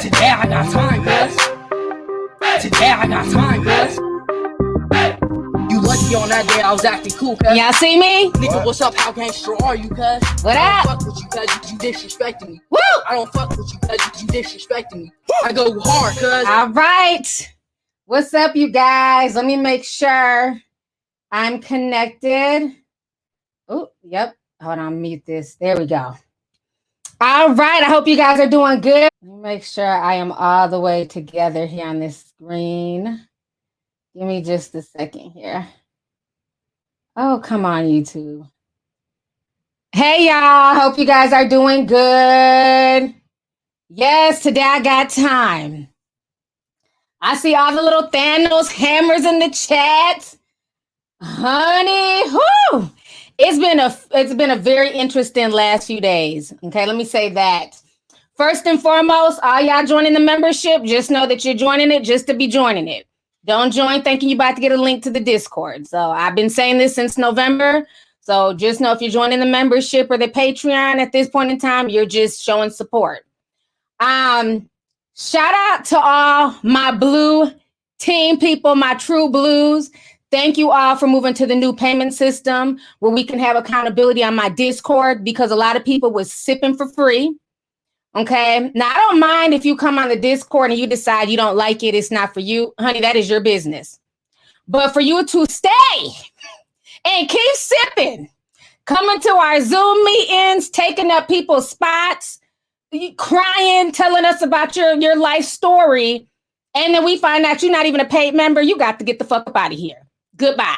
Today I got time, cuz. Today I got time, cuz. You lucky on that day I was acting cool, cuz. Y'all see me? Nigga, what's up? How gangster are you, cuz? What I up? don't fuck with you, cuz you disrespecting me. Woo! I don't fuck with you, cuz you disrespecting me. I go hard, cuz. All right. What's up, you guys? Let me make sure I'm connected. Oh, yep. Hold on, mute this. There we go. All right. I hope you guys are doing good. Let me make sure I am all the way together here on this screen. Give me just a second here. Oh, come on, YouTube. Hey, y'all. Hope you guys are doing good. Yes, today I got time. I see all the little Thanos hammers in the chat. Honey, whoo! It's been a very interesting last few days. Okay, let me say that. First and foremost, all y'all joining the membership, just know that you're joining it just to be joining it. Don't join thinking you're about to get a link to the Discord. So I've been saying this since November. So just know if you're joining the membership or the Patreon at this point in time, you're just showing support. Shout out to all my blue team people, my true blues. Thank you all for moving to the new payment system where we can have accountability on my Discord because a lot of people was sipping for free. Okay. Now, I don't mind if you come on the Discord and you decide you don't like it. It's not for you. Honey, that is your business. But for you to stay and keep sipping, coming to our Zoom meetings, taking up people's spots, crying, telling us about your life story, and then we find out you're not even a paid member, you got to get the fuck up out of here. Goodbye.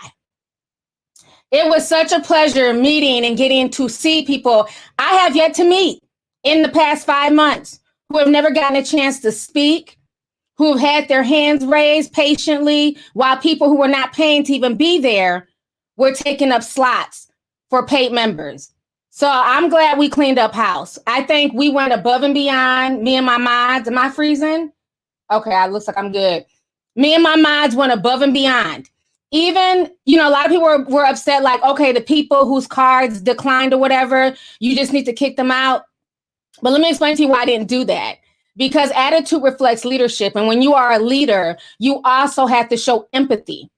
It was such a pleasure meeting and getting to see people I have yet to meet in the past 5 months who have never gotten a chance to speak, who have had their hands raised patiently while people who were not paying to even be there were taking up slots for paid members. So I'm glad we cleaned up house. I think we went above and beyond, me and my mods. Am I freezing? Okay, it looks like I'm good. Me and my mods went above and beyond. Even, a lot of people were upset, like, okay, the people whose cards declined or whatever, you just need to kick them out. But let me explain to you why I didn't do that. Because attitude reflects leadership. And when you are a leader, you also have to show empathy.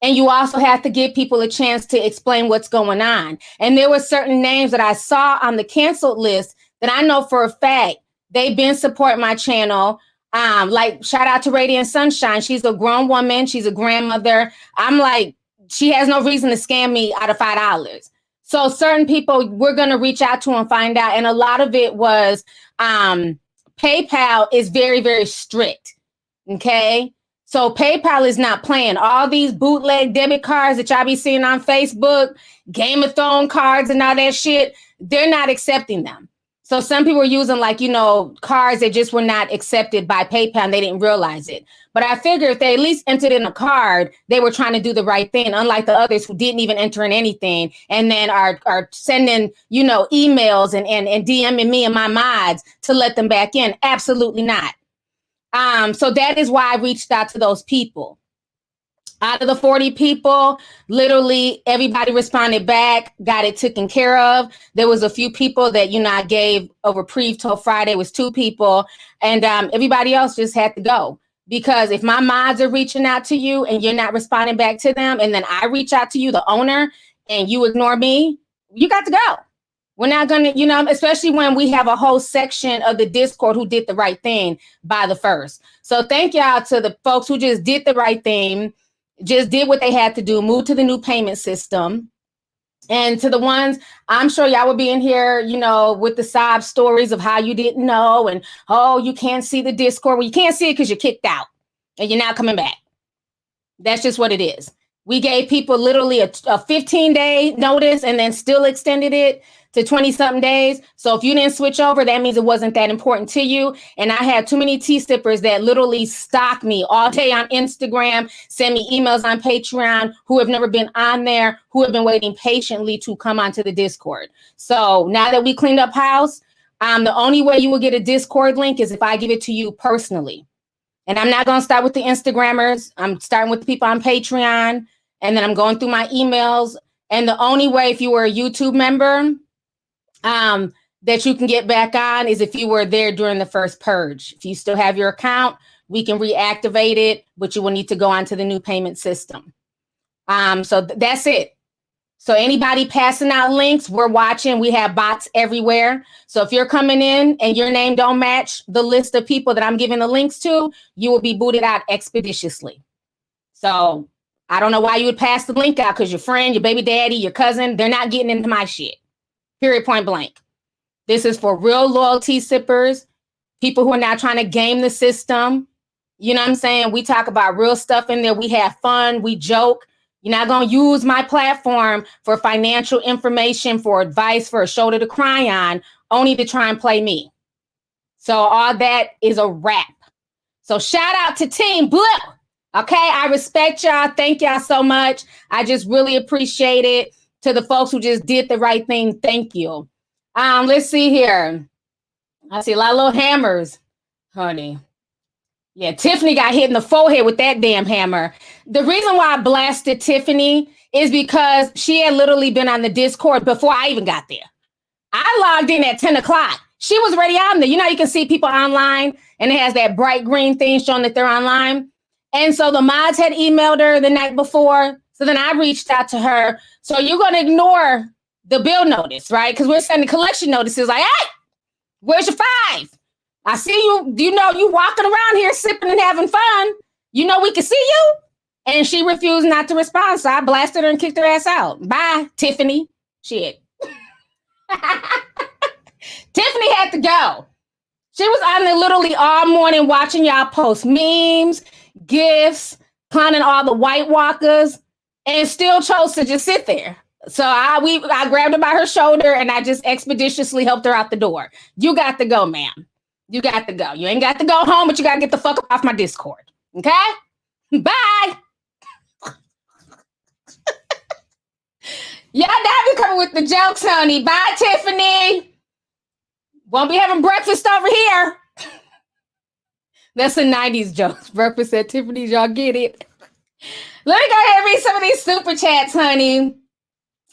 And you also have to give people a chance to explain what's going on. And there were certain names that I saw on the canceled list that I know for a fact they've been supporting my channel. Like, shout out to Radiant Sunshine. She's a grown woman. She's a grandmother. I'm like, she has no reason to scam me out of $5. So certain people we're going to reach out to and find out. And a lot of it was PayPal is very, very strict. Okay. So PayPal is not playing. All these bootleg debit cards that y'all be seeing on Facebook, Game of Thrones cards and all that shit, they're not accepting them. So some people were using cards that just were not accepted by PayPal and they didn't realize it. But I figure if they at least entered in a card, they were trying to do the right thing, unlike the others who didn't even enter in anything and then are sending, emails and DMing me and my mods to let them back in. Absolutely not. So that is why I reached out to those people. Out of the 40 people, literally everybody responded back, got it taken care of. There was a few people that, I gave a reprieve till Friday. It was 2 people. And everybody else just had to go. Because if my mods are reaching out to you and you're not responding back to them, and then I reach out to you, the owner, and you ignore me, you got to go. We're not going to, especially when we have a whole section of the Discord who did the right thing by the first. So thank y'all to the folks who just did the right thing, just did what they had to do, moved to the new payment system. And to the ones, I'm sure y'all will be in here, with the sob stories of how you didn't know and, oh, you can't see the Discord. Well, you can't see it because you're kicked out and you're not coming back. That's just what it is. We gave people literally a 15-day notice and then still extended it to 20-something days. So if you didn't switch over, that means it wasn't that important to you. And I had too many tea sippers that literally stalk me all day on Instagram, send me emails on Patreon, who have never been on there, who have been waiting patiently to come onto the Discord. So now that we cleaned up house, the only way you will get a Discord link is if I give it to you personally. And I'm not going to start with the Instagrammers. I'm starting with the people on Patreon. And then I'm going through my emails. And the only way, if you were a YouTube member, that you can get back on is if you were there during the first purge. If you still have your account, we can reactivate it, but you will need to go onto the new payment system. So that's it. So anybody passing out links, we're watching. We have bots everywhere. So if you're coming in and your name don't match the list of people that I'm giving the links to, you will be booted out expeditiously. So I don't know why you would pass the link out, because your friend, your baby daddy, your cousin, they're not getting into my shit. Period, point blank. This is for real loyalty sippers, people who are now trying to game the system. You know what I'm saying? We talk about real stuff in there. We have fun. We joke. You're not going to use my platform for financial information, for advice, for a shoulder to cry on, only to try and play me. So all that is a wrap. So shout out to Team Blue. Okay, I respect y'all. Thank y'all so much. I just really appreciate it. To the folks who just did the right thing, thank you. Let's see here. I see a lot of little hammers, honey. Yeah, Tiffany got hit in the forehead with that damn hammer. The reason why I blasted Tiffany is because she had literally been on the Discord before I even got there. I logged in at 10 o'clock. She was already on there. You know, you can see people online and it has that bright green thing showing that they're online. And so the mods had emailed her the night before. So then I reached out to her. So you're going to ignore the bill notice, right? Because we're sending collection notices like, hey, where's your 5? I see you, you know, you walking around here sipping and having fun. You know, we can see you. And she refused not to respond. So I blasted her and kicked her ass out. Bye, Tiffany. Shit. Tiffany had to go. She was on there literally all morning watching y'all post memes, GIFs, clowning all the White Walkers, and still chose to just sit there. So I grabbed her by her shoulder and I just expeditiously helped her out the door. You got to go, ma'am. You got to go. You ain't got to go home, but you got to get the fuck off my Discord. Okay? Bye. Y'all now be coming with the jokes, honey. Bye, Tiffany. Won't be having breakfast over here. That's a 90s joke. Breakfast at Tiffany's. Y'all get it. Let me go ahead and read some of these super chats, honey.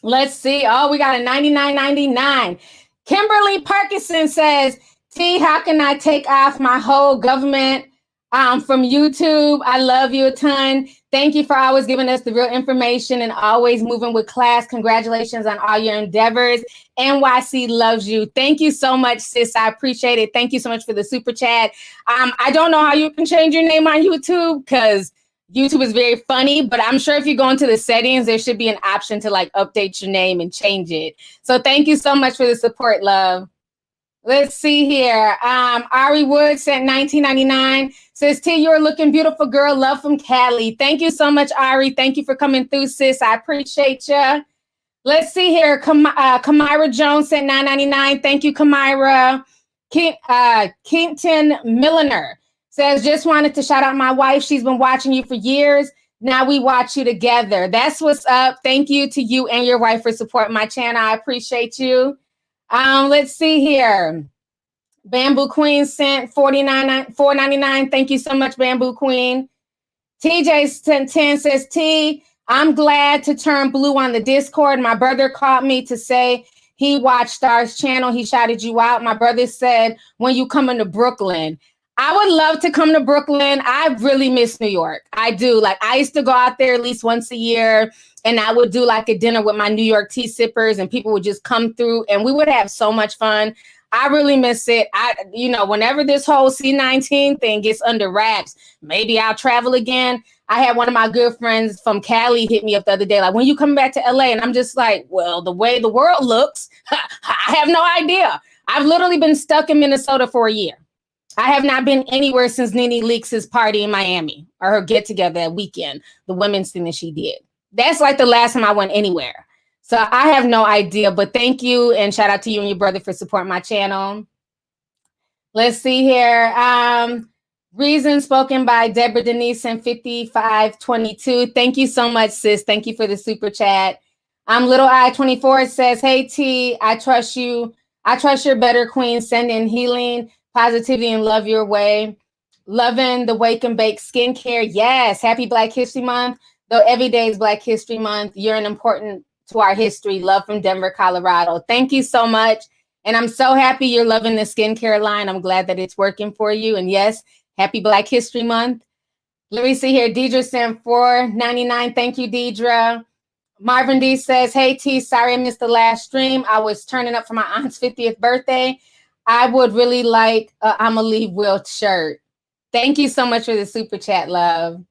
Let's see. Oh, we got a $99.99. Kimberly Parkinson says, T, how can I take off my whole government from YouTube? I love you a ton. Thank you for always giving us the real information and always moving with class. Congratulations on all your endeavors. NYC loves you. Thank you so much, sis. I appreciate it. Thank you so much for the super chat. I don't know how you can change your name on YouTube because YouTube is very funny, but I'm sure if you go into the settings, there should be an option to like update your name and change it. So thank you so much for the support, love. Let's see here. Ari Wood sent $19.99. Says, T, you're a looking beautiful girl. Love from Cali. Thank you so much, Ari. Thank you for coming through, sis. I appreciate you. Let's see here. Kamira Jones sent $9.99. Thank you, Kamira. Kenton Milliner says, just wanted to shout out my wife. She's been watching you for years. Now we watch you together. That's what's up. Thank you to you and your wife for supporting my channel. I appreciate you. Let's see here. Bamboo Queen sent $4.99. Thank you so much, Bamboo Queen. TJ sent 10 says, T, I'm glad to turn blue on the Discord. My brother called me to say he watched Star's channel. He shouted you out. My brother said, when you coming to Brooklyn? I would love to come to Brooklyn. I really miss New York. I do. Like, I used to go out there at least once a year. And I would do like a dinner with my New York tea sippers and people would just come through and we would have so much fun. I really miss it. Whenever this whole C-19 thing gets under wraps, maybe I'll travel again. I had one of my good friends from Cali hit me up the other day, like, when you come back to LA? And I'm just like, well, the way the world looks, I have no idea. I've literally been stuck in Minnesota for a year. I have not been anywhere since Nene Leakes' party in Miami or her get together that weekend, the women's thing that she did. That's like the last time I went anywhere. So I have no idea, but thank you. And shout out to you and your brother for supporting my channel. Let's see here. Reason spoken by Deborah Denise and 5522. Thank you so much, sis. Thank you for the super chat. Little Eye 24 says, hey, T, I trust you. I trust your better queen. Send in healing, positivity, and love your way. Loving the Wake and Bake skincare. Yes. Happy Black History Month. Though every day is Black History Month, you're an important to our history. Love from Denver, Colorado. Thank you so much. And I'm so happy you're loving the skincare line. I'm glad that it's working for you. And yes, happy Black History Month. Let me see here. Deidre sent $4.99. Thank you, Deidre. Marvin D says, hey, T, sorry I missed the last stream. I was turning up for my aunt's 50th birthday. I would really like a I'ma Leave Will shirt. Thank you so much for the super chat, love.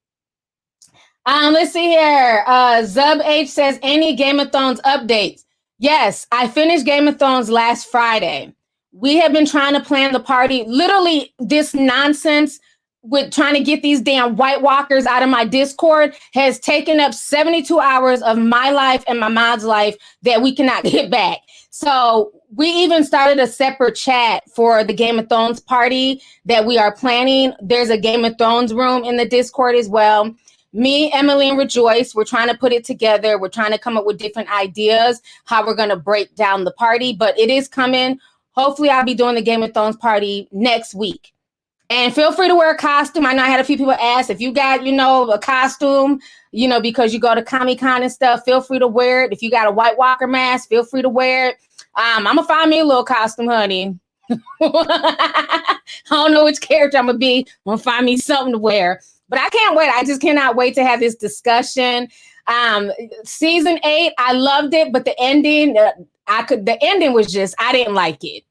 Let's see here. Zub H says, any Game of Thrones updates? Yes, I finished Game of Thrones last Friday. We have been trying to plan the party. Literally, this nonsense with trying to get these damn White Walkers out of my Discord has taken up 72 hours of my life and my mom's life that we cannot get back. So we even started a separate chat for the Game of Thrones party that we are planning. There's a Game of Thrones room in the Discord as well. Me, Emily, and Rejoice, we're trying to put it together. We're trying to come up with different ideas, how we're going to break down the party, but it is coming. Hopefully, I'll be doing the Game of Thrones party next week. And feel free to wear a costume. I know I had a few people ask if you got, a costume, because you go to Comic-Con and stuff, feel free to wear it. If you got a White Walker mask, feel free to wear it. I'm going to find me a little costume, honey. I don't know which character I'm going to be. I'm going to find me something to wear. But I can't wait. I just cannot wait to have this discussion. Season 8, I loved it, but the ending, the ending was just, I didn't like it.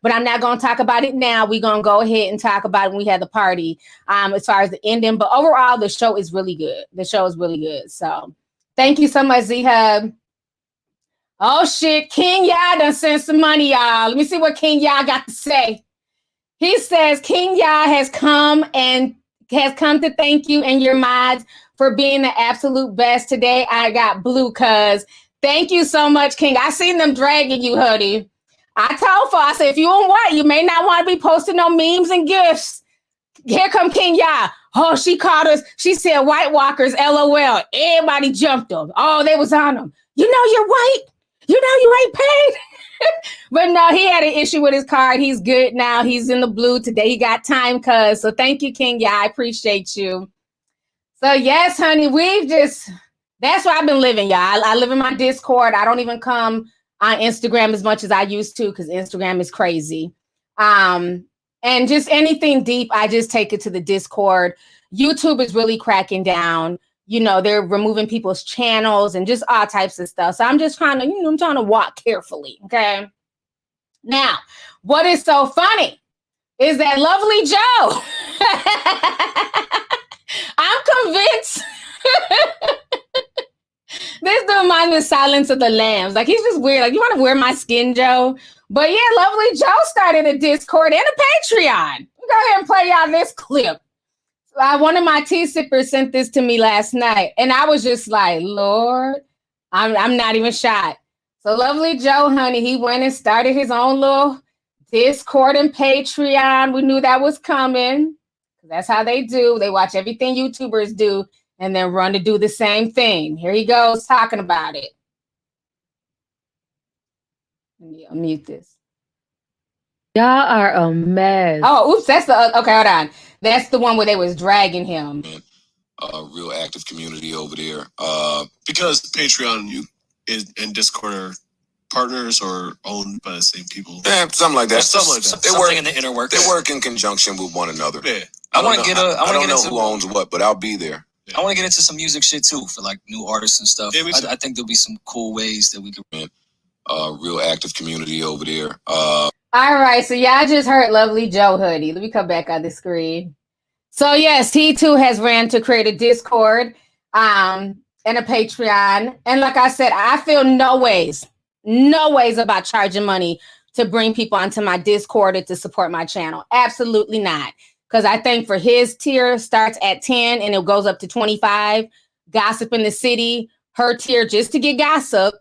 But I'm not going to talk about it now. We're going to go ahead and talk about it when we have the party, as far as the ending. But overall, the show is really good. So thank you so much, Z-Hub. Oh, shit. King Ya done sent some money, y'all. Let me see what King Ya got to say. He says, King Ya has come to thank you and your mods for being the absolute best today. I got blue, cuz. Thank you so much, King. I seen them dragging you, hoodie. I told I said, if you on white, you may not want to be posting no memes and gifts. Here come King Ya. Oh, she called us. She said, White Walkers, LOL. Everybody jumped them. Oh, they was on them. You're white. You ain't paid. But no, he had an issue with his card. He's good now. He's in the blue today. He got time, cuz. So thank you, King. Yeah, I appreciate you. So yes, honey, that's where I've been living, y'all. I live in my Discord. I don't even come on Instagram as much as I used to because Instagram is crazy. And just anything deep, I just take it to the Discord. YouTube is really cracking down. They're removing people's channels and just all types of stuff. So I'm just trying to, I'm trying to walk carefully. Okay. Now, what is so funny is that Lovely Joe. I'm convinced. This dude reminds me of Silence of the Lambs. Like, he's just weird. Like, you want to wear my skin, Joe? But yeah, Lovely Joe started a Discord and a Patreon. Go ahead and play y'all this clip. One of my tea sippers sent this to me last night, and I was just like, Lord, I'm not even shocked. So Lovely Joe, honey, he went and started his own little Discord and Patreon. We knew that was coming. That's how they do. They watch everything YouTubers do and then run to do the same thing. Here he goes talking about it. Let me unmute this. Y'all are a mess. Oh, oops, that's the, okay, hold on. That's the one where they was dragging him. Real active community over there. Because Patreon and Discord are partners or owned by the same people. Yeah, something like that. They work in the inner work. They work in conjunction with one another. Yeah. I don't know who owns what, but I'll be there. I want to get into some music shit too for like new artists and stuff. Yeah, I think there'll be some cool ways that we could. Real active community over there. All right, so y'all just heard Lovely Joe hoodie. Let me come back on the screen. So yes, he too has ran to create a Discord and a Patreon. And like I said, I feel no ways about charging money to bring people onto my Discord or to support my channel. Absolutely not. Because I think for his tier starts at 10 and it goes up to 25. Gossip in the City, her tier just to get gossip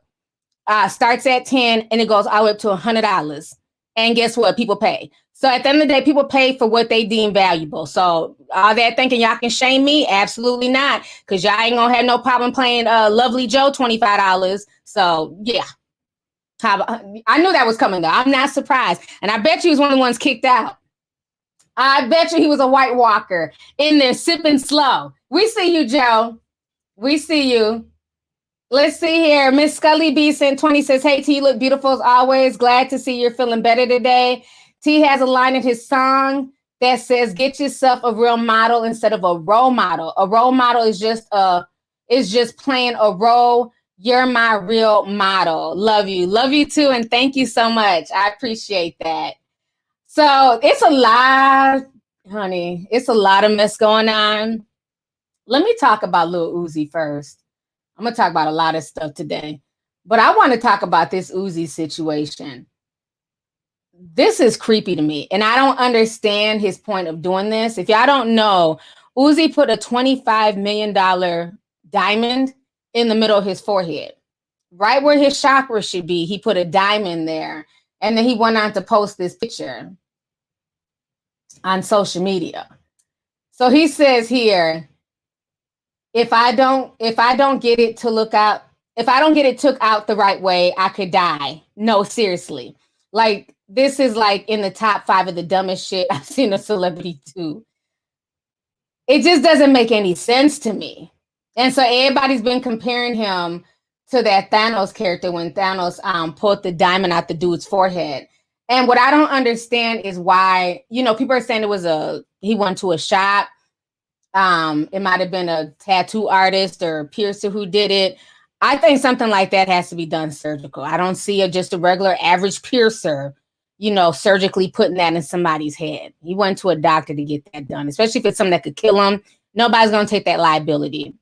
starts at 10 and it goes all the way up to $100. And guess what? People pay. So at the end of the day, people pay for what they deem valuable. So all that thinking y'all can shame me? Absolutely not. Because y'all ain't going to have no problem playing Lovely Joe $25. So yeah. I knew that was coming though. I'm not surprised. And I bet you was one of the ones kicked out. I bet you he was a White Walker in there sipping slow. We see you, Joe. We see you. Let's see here. Miss Scully B sent 20 says, hey, T, you look beautiful as always. Glad to see you're feeling better today. T has a line in his song that says, get yourself a real model instead of a role model. A role model is just playing a role. You're my real model. Love you. Love you too. And thank you so much. I appreciate that. So it's a lot, honey. It's a lot of mess going on. Let me talk about Lil Uzi first. I'm going to talk about a lot of stuff today, but I want to talk about this Uzi situation. This is creepy to me, and I don't understand his point of doing this. If y'all don't know, Uzi put a $25 million diamond in the middle of his forehead, right where his chakra should be. He put a diamond there, and then he went on to post this picture on social media. So he says here, if I don't get it took out the right way, I could die. No, seriously. Like, this is like in the top 5 of the dumbest shit I've seen a celebrity do. It just doesn't make any sense to me. And so everybody's been comparing him to that Thanos character when Thanos pulled the diamond out the dude's forehead. And what I don't understand is why, people are saying he went to a shop. It might have been a tattoo artist or a piercer who did it. I think something like that has to be done surgical. I don't see just a regular average piercer, surgically putting that in somebody's head. He went to a doctor to get that done, especially if it's something that could kill him. Nobody's going to take that liability.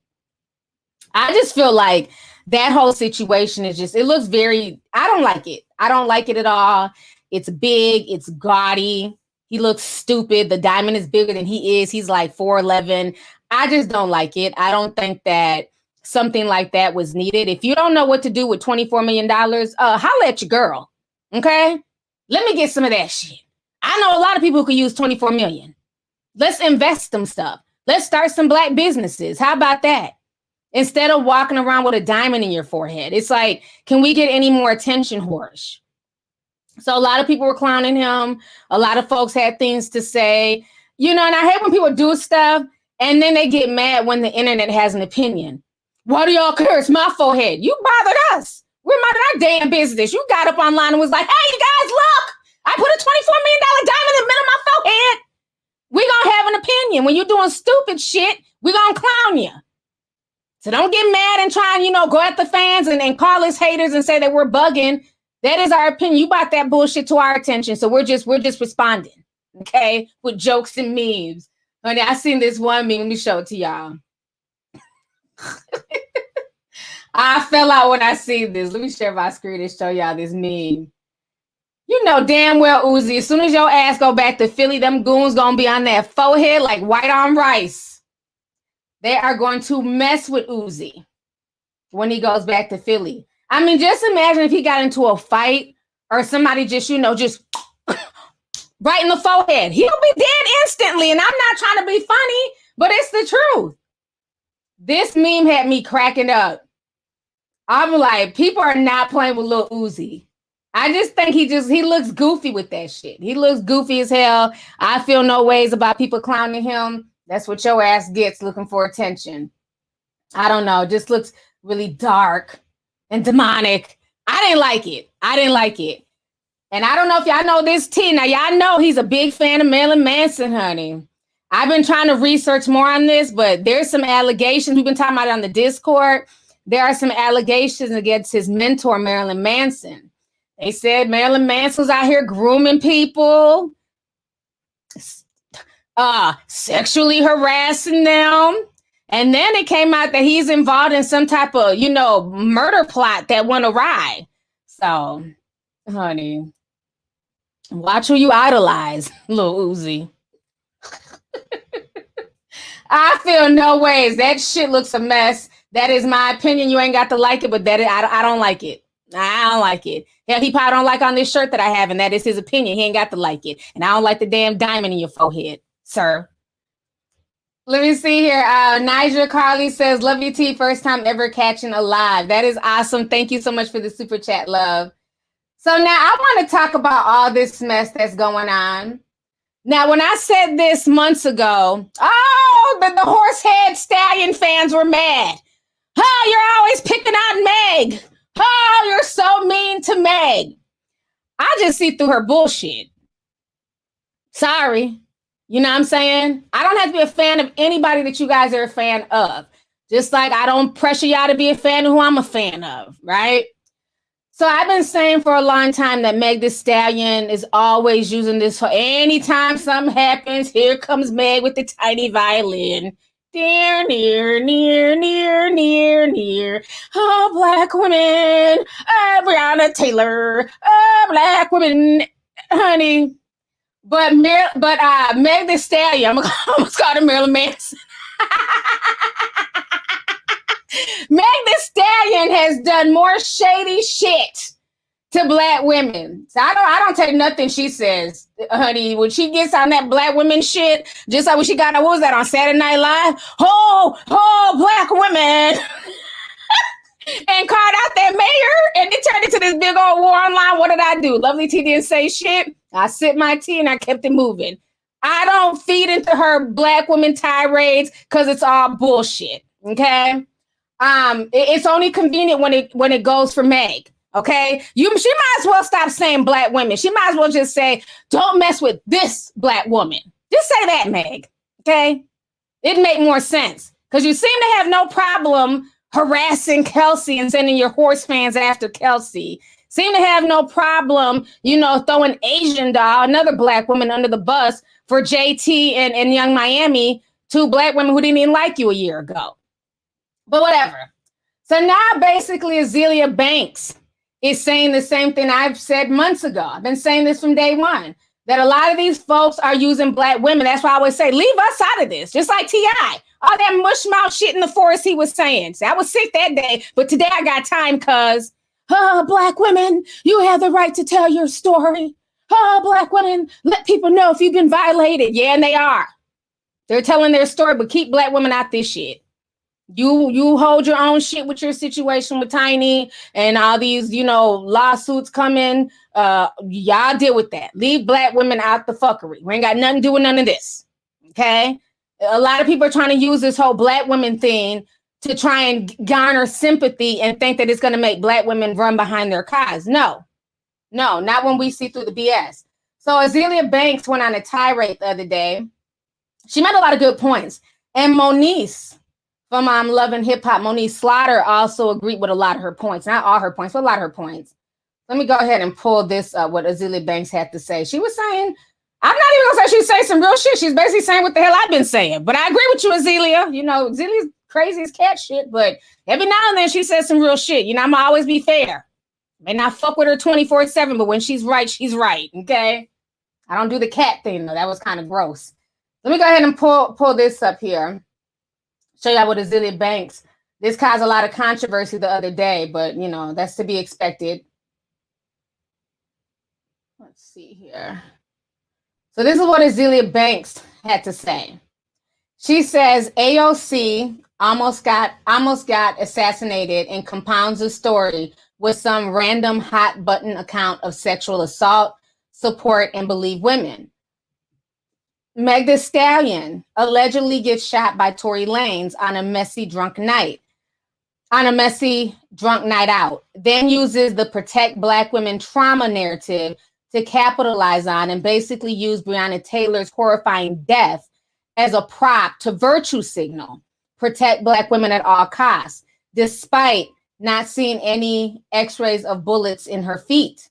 I just feel like that whole situation is it looks I don't like it. I don't like it at all. It's big. It's gaudy. He looks stupid. The diamond is bigger than he is. He's like 4'11". I just don't like it. I don't think that something like that was needed. If you don't know what to do with $24 million, holla at your girl. Okay? Let me get some of that shit. I know a lot of people who could use 24 million. Let's invest some stuff. Let's start some Black businesses. How about that? Instead of walking around with a diamond in your forehead. It's like, can we get any more attention, whorish? So a lot of people were clowning him. A lot of folks had things to say, and I hate when people do stuff and then they get mad when the internet has an opinion. Why do y'all care? It's my forehead. You bothered us. We're minding our damn business. You got up online and was like, hey, you guys, look, I put a $24 million diamond in the middle of my forehead. We're going to have an opinion. When you're doing stupid shit, we're going to clown you. So don't get mad and try and, go at the fans and call us haters and say that we're bugging. That is our opinion. You brought that bullshit to our attention. So we're just responding, okay, with jokes and memes. Honey, I seen this one meme. Let me show it to y'all. I fell out when I see this. Let me share my screen and show y'all this meme. You know damn well, Uzi, as soon as your ass go back to Philly, them goons gonna be on that forehead like white on rice. They are going to mess with Uzi when he goes back to Philly. I mean, just imagine if he got into a fight or somebody just right in the forehead. He'll be dead instantly. And I'm not trying to be funny, but it's the truth. This meme had me cracking up. I'm like, people are not playing with Lil Uzi. I just think he looks goofy with that shit. He looks goofy as hell. I feel no ways about people clowning him. That's what your ass gets, looking for attention. I don't know. It just looks really dark and demonic. I didn't like it. And I don't know if y'all know this T. Now, y'all know he's a big fan of Marilyn Manson, honey. I've been trying to research more on this, but there's some allegations. We've been talking about it on the Discord. There are some allegations against his mentor, Marilyn Manson. They said Marilyn Manson was out here grooming people, sexually harassing them. And then it came out that he's involved in some type of, murder plot that went awry. So, honey, watch who you idolize, Lil Uzi. I feel no ways. That shit looks a mess. That is my opinion. You ain't got to like it, but I don't like it. I don't like it. Hell, he probably don't like on this shirt that I have, and that is his opinion. He ain't got to like it. And I don't like the damn diamond in your forehead, sir. Let me see here. Nigel Carly says, love you, T. First time ever catching a live. That is awesome. Thank you so much for the super chat, love. So now I want to talk about all this mess that's going on. Now, when I said this months ago, the horsehead stallion fans were mad. Oh, you're always picking on Meg. Oh, you're so mean to Meg. I just see through her bullshit. Sorry. You know what I'm saying? I don't have to be a fan of anybody that you guys are a fan of. Just like I don't pressure y'all to be a fan of who I'm a fan of, right? So I've been saying for a long time that Meg Thee Stallion is always using this for anytime something happens, here comes Meg with the tiny violin. Near, near, near, near, near, near. Oh, black women. Breonna Taylor. Oh, black women. Honey. But Meg Thee Stallion, I'm almost called her Marilyn Manson. Meg Thee Stallion has done more shady shit to black women. So I don't take nothing she says, honey. When she gets on that black women shit, just like when she got, what was that, on Saturday Night Live? Oh, black women. And called out that mayor, and it turned into this big old war online. What did I do? Lovelyti didn't say shit. I sipped my tea and I kept it moving. I don't feed into her black women tirades because it's all bullshit. Okay. It's only convenient when it goes for Meg. Okay. She might as well stop saying black women. She might as well just say, don't mess with this black woman. Just say that, Meg. Okay. It'd make more sense because you seem to have no problem harassing Kelsey and sending your horse fans after Kelsey. Seem to have no problem, throwing Asian Doll, another black woman, under the bus for JT and Young Miami, two black women who didn't even like you a year ago. But whatever. So now basically Azealia Banks is saying the same thing I've said months ago. I've been saying this from day one, that a lot of these folks are using black women. That's why I always say, leave us out of this. Just like T.I. All that mush mouth shit in the forest he was saying. See, I was sick that day, but today I got time because, black women, you have the right to tell your story. Black women, let people know if you've been violated. Yeah, and they are. They're telling their story, but keep black women out this shit. You hold your own shit with your situation with Tiny and all these, lawsuits coming. Y'all deal with that. Leave black women out the fuckery. We ain't got nothing to do with none of this. Okay? A lot of people are trying to use this whole black women thing to try and garner sympathy and think that it's going to make black women run behind their cause. No, not when we see through the BS. So Azealia Banks went on a tirade the other day. She made a lot of good points. And Moniece from Love and Hip Hop, Moniece Slaughter, also agreed with a lot of her points. Not all her points, but a lot of her points. Let me go ahead and pull this up, what Azealia Banks had to say. She was saying, I'm not even gonna say she's saying some real shit. She's basically saying what the hell I've been saying. But I agree with you, Azealia. Azalea's crazy as cat shit, but every now and then she says some real shit. I'm gonna always be fair. May not fuck with her 24/7, but when she's right, okay? I don't do the cat thing, though. That was kind of gross. Let me go ahead and pull this up here. Show y'all what Azealia Banks. This caused a lot of controversy the other day, but, that's to be expected. Let's see here. So this is what Azealia Banks had to say. She says AOC almost got assassinated and compounds the story with some random hot button account of sexual assault, support, and believe women. Meg Thee Stallion allegedly gets shot by Tory Lanez on a messy drunk night out, then uses the protect black women trauma narrative to capitalize on and basically use Breonna Taylor's horrifying death as a prop to virtue signal, protect black women at all costs, despite not seeing any x-rays of bullets in her feet.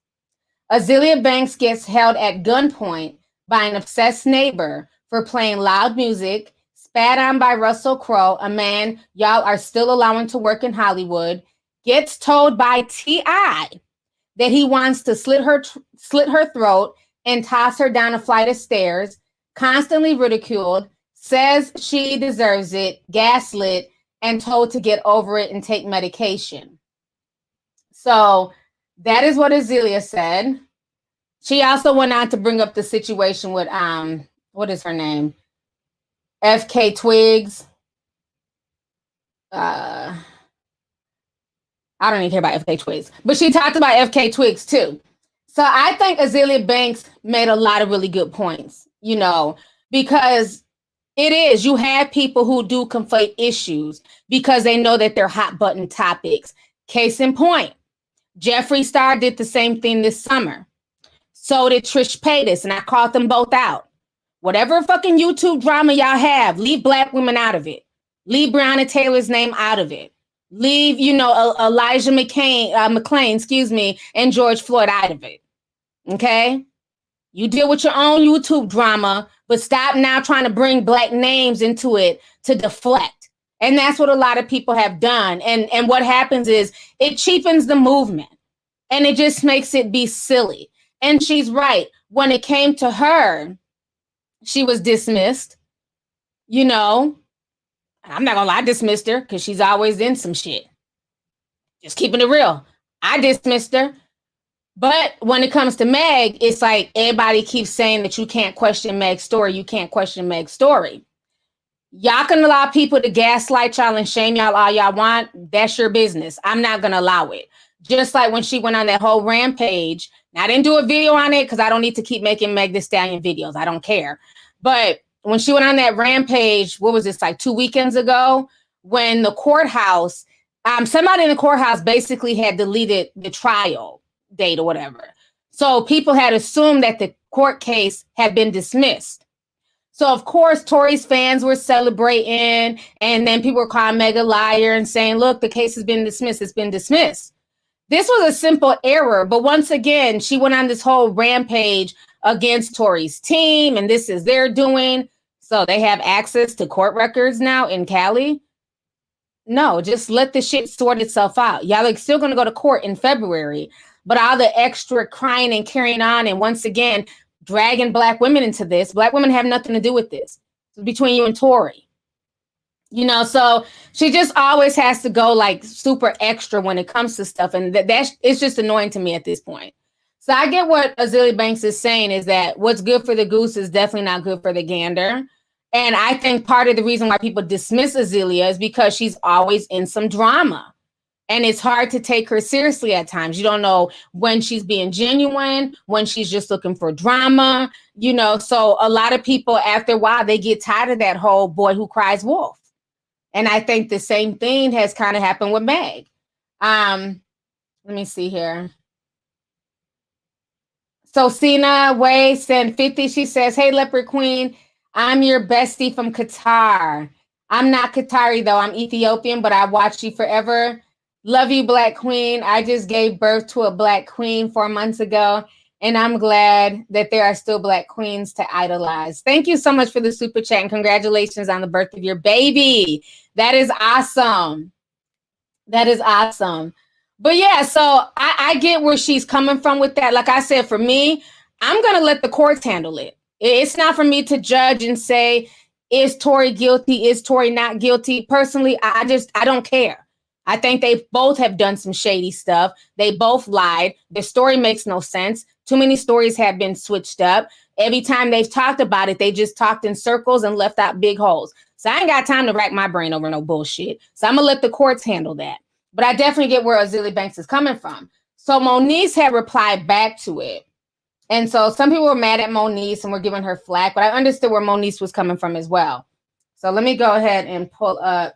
Azealia Banks gets held at gunpoint by an obsessed neighbor for playing loud music, spat on by Russell Crowe, a man y'all are still allowing to work in Hollywood, gets told by T.I. that he wants to slit her throat and toss her down a flight of stairs, constantly ridiculed, says she deserves it, gaslit, and told to get over it and take medication. So that is what Azealia said. She also went on to bring up the situation with, what is her name? FK Twigs. I don't even care about FK Twigs, but she talked about FK Twigs too. So I think Azealia Banks made a lot of really good points, because It is. You have people who do conflate issues because they know that they're hot button topics. Case in point, Jeffree Star did the same thing this summer. So did Trish Paytas, and I called them both out. Whatever fucking YouTube drama y'all have, leave Black women out of it. Leave Breonna Taylor's name out of it. Leave, Elijah McClain, and George Floyd out of it. Okay? You deal with your own YouTube drama, but stop now trying to bring Black names into it to deflect. And that's what a lot of people have done. And what happens is it cheapens the movement and it just makes it be silly. And she's right. When it came to her, she was dismissed. I'm not gonna lie, I dismissed her because she's always in some shit. Just keeping it real. I dismissed her. But when it comes to Meg, it's like everybody keeps saying that you can't question Meg's story. You can't question Meg's story. Y'all can allow people to gaslight y'all and shame y'all all y'all want. That's your business. I'm not going to allow it. Just like when she went on that whole rampage. Now, I didn't do a video on it because I don't need to keep making Meg Thee Stallion videos. I don't care. But when she went on that rampage, what was this, like 2 weekends ago? When the courthouse, somebody in the courthouse basically had deleted the trial date or whatever. So people had assumed that the court case had been dismissed. So of course, Tory's fans were celebrating, and then people were calling Meg a liar and saying, look, the case has been dismissed. It's been dismissed. This was a simple error. But once again, she went on this whole rampage against Tory's team, and this is their doing. So they have access to court records now in Cali. No, just let the shit sort itself out. Y'all are still going to go to court in February. But all the extra crying and carrying on, and once again, dragging Black women into this. Black women have nothing to do with this. It's between you and Tory. So she just always has to go like super extra when it comes to stuff. And it's just annoying to me at this point. So I get what Azealia Banks is saying is that what's good for the goose is definitely not good for the gander. And I think part of the reason why people dismiss Azealia is because she's always in some drama. And it's hard to take her seriously at times. You don't know when she's being genuine, when she's just looking for drama, So a lot of people, after a while, they get tired of that whole boy who cries wolf. And I think the same thing has kind of happened with Meg. Let me see here. So Sina Way sent 50. She says, hey, Leopard Queen, I'm your bestie from Qatar. I'm not Qatari, though. I'm Ethiopian, but I watched you forever. Love you, Black Queen. I just gave birth to a Black Queen 4 months ago, and I'm glad that there are still Black queens to idolize. Thank you so much for the super chat, and congratulations on the birth of your baby. That is awesome. That is awesome. But yeah, so I get where she's coming from with that. Like I said, for me, I'm going to let the courts handle it. It's not for me to judge and say, is Tory guilty? Is Tory not guilty? Personally, I don't care. I think they both have done some shady stuff. They both lied. Their story makes no sense. Too many stories have been switched up. Every time they've talked about it, they just talked in circles and left out big holes. So I ain't got time to rack my brain over no bullshit. So I'm going to let the courts handle that. But I definitely get where Azealia Banks is coming from. So Moniece had replied back to it. And so some people were mad at Moniece and were giving her flack, but I understood where Moniece was coming from as well. So let me go ahead and pull up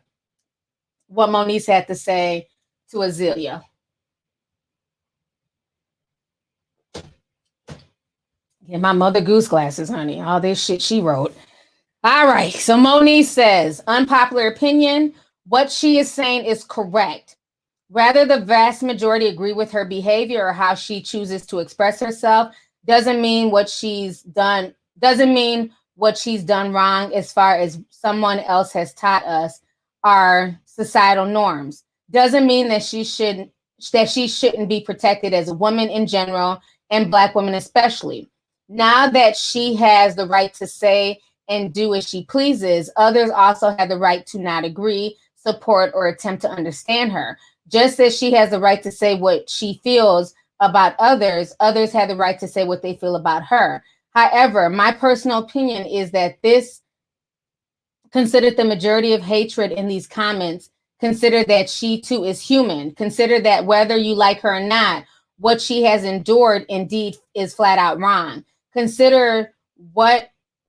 what Moniece had to say to Azealia. Get my Mother Goose glasses, honey. All this shit she wrote. All right. So Moniece says, unpopular opinion. What she is saying is correct. Whether the vast majority agree with her behavior or how she chooses to express herself doesn't mean what she's done wrong as far as someone else has taught us our societal norms. Doesn't mean that she shouldn't be protected as a woman in general and Black women especially. Now that she has the right to say and do as she pleases, others also have the right to not agree, support, or attempt to understand her. Just as she has the right to say what she feels about others, others have the right to say what they feel about her. However, my personal opinion is that this considered the majority of hatred in these comments. Consider that she too is human. Consider that whether you like her or not, what she has endured indeed is flat out wrong. Consider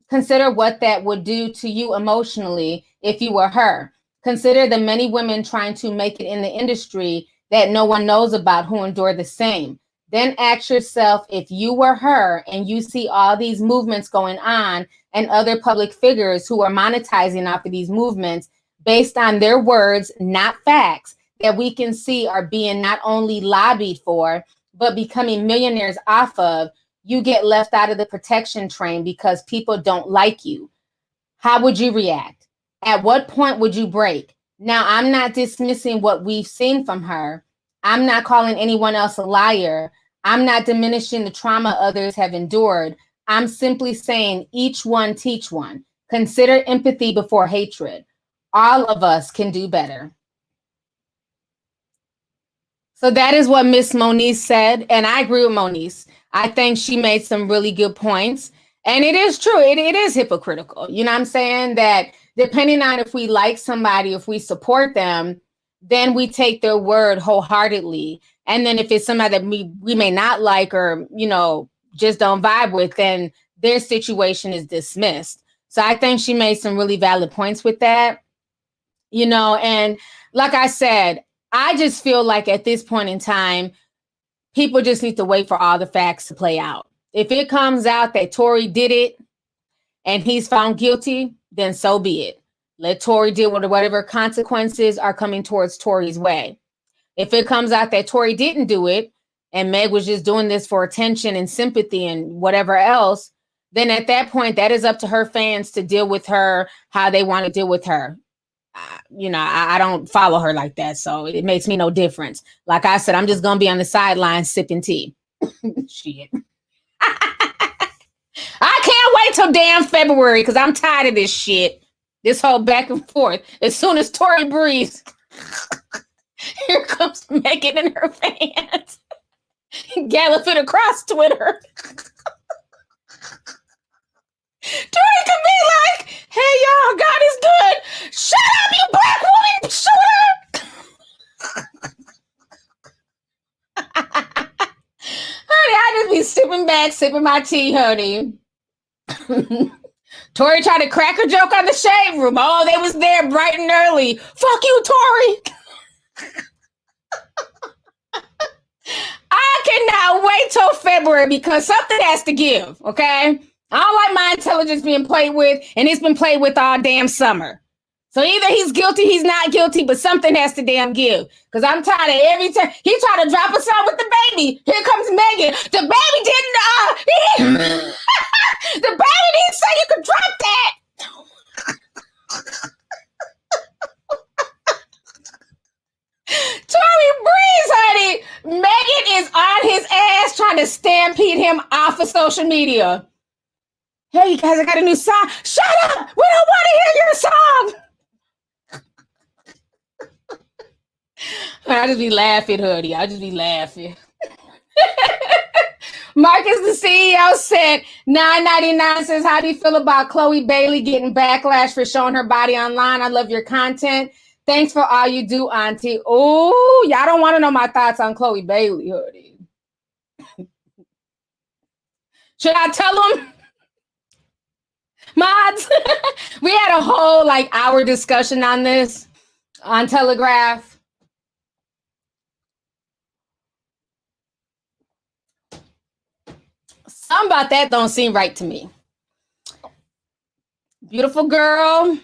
Consider what that would do to you emotionally if you were her. Consider the many women trying to make it in the industry that no one knows about who endure the same. Then ask yourself, if you were her and you see all these movements going on and other public figures who are monetizing off of these movements based on their words, not facts, that we can see are being not only lobbied for, but becoming millionaires off of, you get left out of the protection train because people don't like you. How would you react? At what point would you break? Now, I'm not dismissing what we've seen from her. I'm not calling anyone else a liar. I'm not diminishing the trauma others have endured. I'm simply saying each one teach one. Consider empathy before hatred. All of us can do better. So that is what Miss Moniece said, and I agree with Moniece. I think she made some really good points, and it is true. It is hypocritical. You know what I'm saying? That depending on if we like somebody, if we support them, then we take their word wholeheartedly. And then if it's somebody that we may not like or, you know, just don't vibe with, then their situation is dismissed. So I think she made some really valid points with that, you know, and like I said, I just feel like at this point in time, people just need to wait for all the facts to play out. If it comes out that Tory did it and he's found guilty, then so be it. Let Tory deal with whatever consequences are coming towards Tory's way. If it comes out that Tory didn't do it and Meg was just doing this for attention and sympathy and whatever else, then at that point, that is up to her fans to deal with her how they want to deal with her. You know, I don't follow her like that, so it makes me no difference. Like I said, I'm just gonna be on the sidelines sipping tea. Shit. I can't wait till damn February because I'm tired of this shit. This whole back and forth. As soon as Tory breathes, here comes Megan and her fans galloping across Twitter. Tory could be like, hey y'all, God is good. Shut up, you black woman shooter. Honey, I just be sipping back, sipping my tea, honey. Tory tried to crack a joke on the Shade Room. Oh, they was there bright and early. Fuck you, Tory. I cannot wait till February because something has to give, okay? I don't like my intelligence being played with, and it's been played with all damn summer. So either he's guilty, he's not guilty, but something has to damn give. Because I'm tired of every time he tried to drop a song with the baby. Here comes Megan. The baby didn't, the baby didn't say you could drop that. Tory Breeze, honey. Megan is on his ass trying to stampede him off of social media. Hey, you guys, I got a new song. Shut up! We don't want to hear your song! I just be laughing, honey. I just be laughing. Marcus, the CEO, said, $9.99 says, how do you feel about Chloe Bailey getting backlash for showing her body online? I love your content. Thanks for all you do, Auntie. Oh, y'all don't want to know my thoughts on Chloe Bailey, honey. Should I tell them? Mods, we had a whole hour discussion on this on Telegraph. Something about that don't seem right to me. Beautiful girl,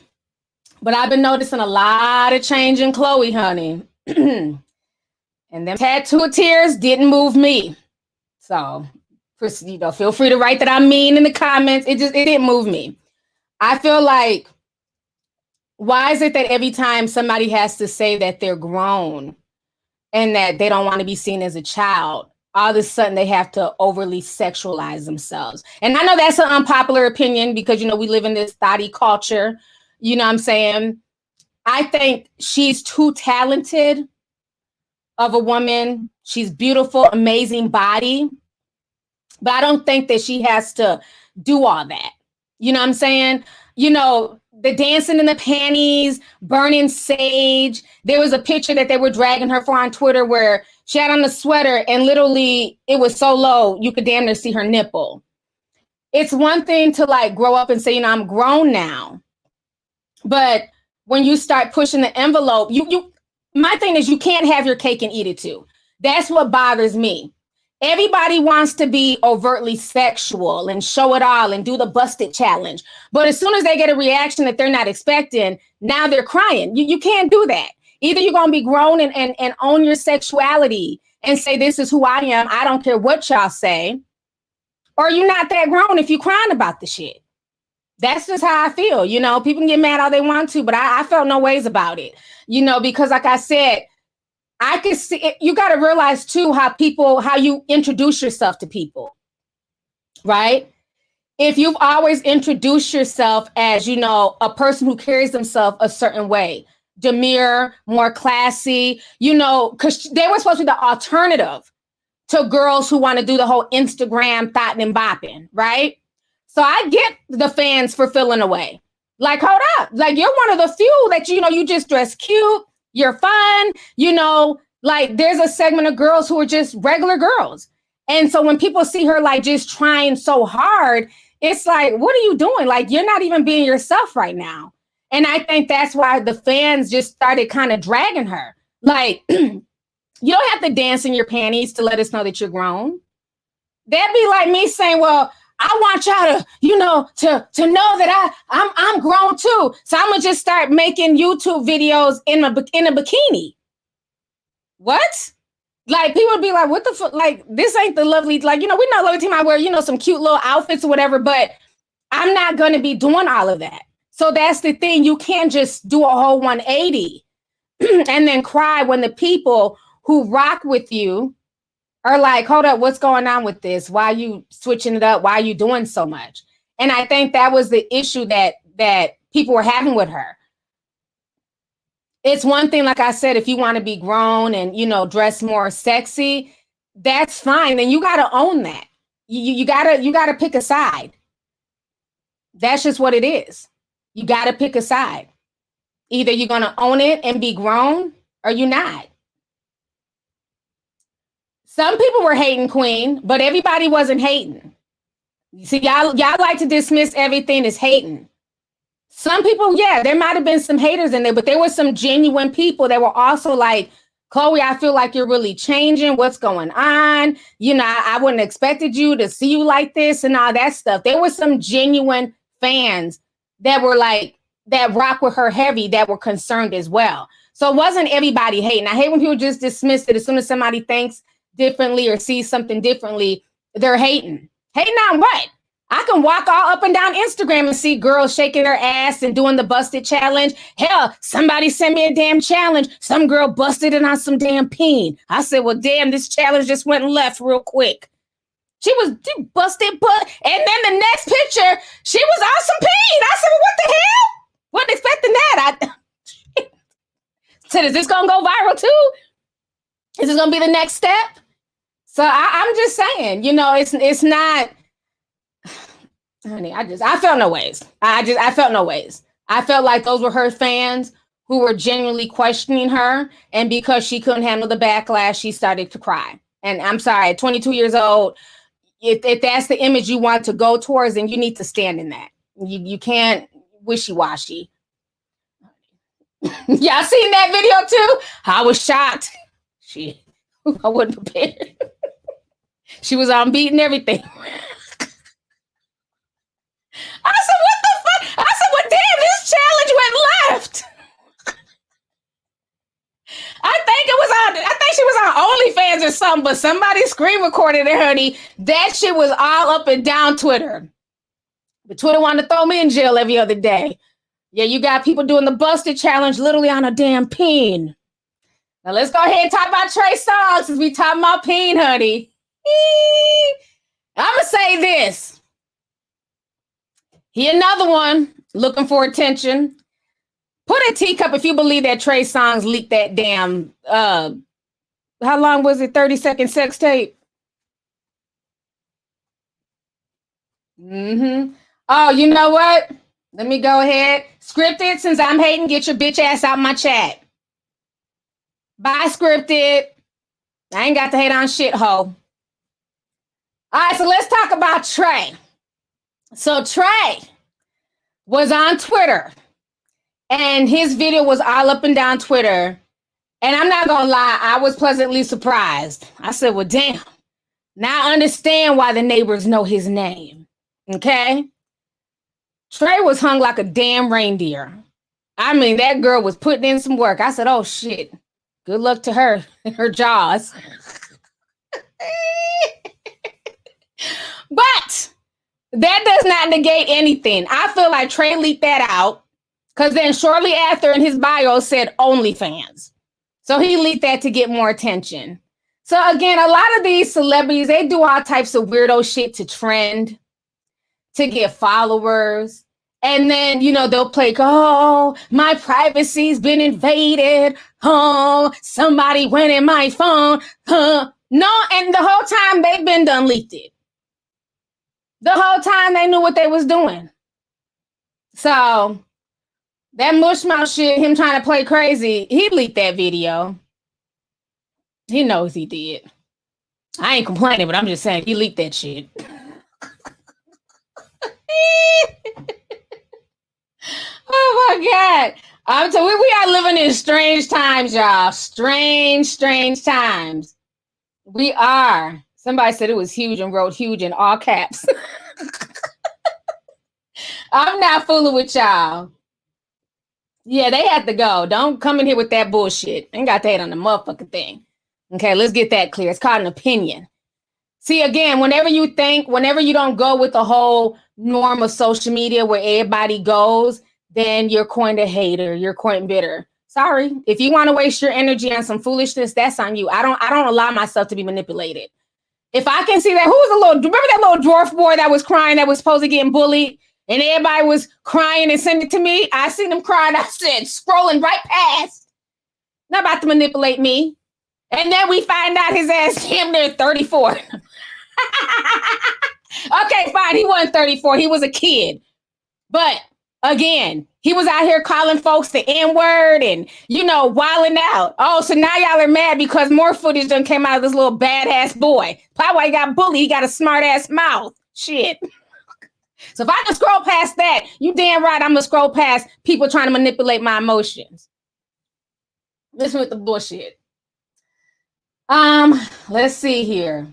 but I've been noticing a lot of change in Chloe, honey. And them tattoo tears didn't move me. So, feel free to write that I'm mean in the comments. It didn't move me. I feel like, why is it that every time somebody has to say that they're grown and that they don't want to be seen as a child, all of a sudden they have to overly sexualize themselves? And I know that's an unpopular opinion because, we live in this thotty culture. You know what I'm saying? I think she's too talented of a woman. She's beautiful, amazing body. But I don't think that she has to do all that. You know what I'm saying? The dancing in the panties, burning sage. There was a picture that they were dragging her for on Twitter where she had on a sweater and literally it was so low you could damn near see her nipple. it's one thing to like grow up and say, I'm grown now. But when you start pushing the envelope, my thing is you can't have your cake and eat it too. That's what bothers me. Everybody wants to be overtly sexual and show it all and do the busted challenge. But as soon as they get a reaction that they're not expecting, now they're crying. You can't do that. Either you're going to be grown and own your sexuality and say, this is who I am. I don't care what y'all say. Or you're not that grown if you're crying about the shit. That's just how I feel. People can get mad all they want to, but I felt no ways about it, because like I said, I could see it. You got to realize too, how you introduce yourself to people, right? If you've always introduced yourself as, a person who carries themselves a certain way, demure, more classy, because they were supposed to be the alternative to girls who want to do the whole Instagram thotting and bopping, right? So I get the fans for feeling away. Like, hold up. Like, you're one of the few that, you just dress cute. You're fun. Like there's a segment of girls who are just regular girls. And so when people see her, like just trying so hard, it's like, what are you doing? Like, you're not even being yourself right now. And I think that's why the fans just started kind of dragging her. Like, you don't have to dance in your panties to let us know that you're grown. That'd be like me saying, well, I want y'all to, to know that I'm grown too. So I'm gonna just start making YouTube videos in a bikini. What? Like people would be like, what the fuck? Like this ain't the Lovelyti. Like, we know Lovelyti might wear, some cute little outfits or whatever, but I'm not gonna be doing all of that. So that's the thing. You can't just do a whole 180 and then cry when the people who rock with you are like, hold up, what's going on with this? Why are you switching it up? Why are you doing so much? And I think that was the issue that people were having with her. It's one thing, like I said, if you want to be grown and, dress more sexy, that's fine. Then you got to own that. You gotta pick a side. That's just what it is. You got to pick a side. Either you're going to own it and be grown or you're not. Some people were hating Queen, but everybody wasn't hating. See, y'all like to dismiss everything as hating. Some people, yeah, there might have been some haters in there, but there were some genuine people that were also like, Chloe, I feel like you're really changing. What's going on? I wouldn't have expected you to see you like this and all that stuff. There were some genuine fans that were like, that rock with her heavy, that were concerned as well. So it wasn't everybody hating. I hate when people just dismiss it as soon as somebody thinks differently or sees something differently, they're hating. Hating on what? I can walk all up and down Instagram and see girls shaking their ass and doing the busted challenge. Hell, somebody sent me a damn challenge. Some girl busted it on some damn peen. I said, well, damn, this challenge just went left real quick. She busted butt. And then the next picture, she was on some peen. I said, well, what the hell? Wasn't expecting that. I said, is this going to go viral too? Is this going to be the next step? So I'm just saying, it's not, honey, I felt no ways. I felt no ways. I felt like those were her fans who were genuinely questioning her. And because she couldn't handle the backlash, she started to cry. And I'm sorry, at 22 years old, if that's the image you want to go towards, then you need to stand in that. You can't wishy-washy. Y'all seen that video too? I was shocked. I wasn't prepared. She was on beat and everything. I said, what the fuck? I said, well, damn, this challenge went left. I think she was on OnlyFans or something, but somebody screen recorded it, honey. That shit was all up and down Twitter. But Twitter wanted to throw me in jail every other day. Yeah, you got people doing the busted challenge literally on a damn peen. Now let's go ahead and talk about Trey Songz since we talking about peen, honey. I'm going to say this. He another one looking for attention. Put a teacup if you believe that Trey Songz leaked that damn, how long was it? 30-second sex tape? Oh, you know what? Let me go ahead. Scripted, since I'm hating, get your bitch ass out my chat. Bye, Scripted. I ain't got to hate on shit, ho. All right, so let's talk about Trey. So Trey was on Twitter and his video was all up and down Twitter. And I'm not gonna lie, I was pleasantly surprised. I said, well, damn, now I understand why the neighbors know his name. Okay? Trey was hung like a damn reindeer. I mean, that girl was putting in some work. I said, oh shit, good luck to her and her jaws. But that does not negate anything. I feel like Trey leaked that out because then shortly after in his bio said OnlyFans. So he leaked that to get more attention. So again, a lot of these celebrities, they do all types of weirdo shit to trend, to get followers. And then, you know, they'll play, oh, my privacy's been invaded. Oh, somebody went in my phone. No, and the whole time they've been done leaked it. The whole time they knew what they was doing. So that mushmouth shit, him trying to play crazy, he leaked that video. He knows he did. I ain't complaining, but I'm just saying he leaked that shit. Oh my God. I'm telling you, we are living in strange times, y'all. Strange times. We are. Somebody said it was huge and wrote huge in all caps. I'm not fooling with y'all. Yeah, they had to go. Don't come in here with that bullshit. Ain't got that on the motherfucking thing. Okay, let's get that clear. It's called an opinion. See, again, whenever you don't go with the whole norm of social media where everybody goes, then you're coined a hater. You're coined bitter. Sorry. If you want to waste your energy on some foolishness, that's on you. I don't allow myself to be manipulated. If I can see that, remember that little dwarf boy that was crying that was supposed to get bullied and everybody was crying and sent it to me? I seen him crying. I said, scrolling right past. Not about to manipulate me. And then we find out his ass him there 34. Okay, fine. He wasn't 34. He was a kid. But again, he was out here calling folks the N-word and, wilding out. Oh, so now y'all are mad because more footage done came out of this little badass boy. Probably why he got bullied. He got a smart ass mouth. Shit. So if I can scroll past that, you damn right I'm going to scroll past people trying to manipulate my emotions. Listen with the bullshit. Let's see here.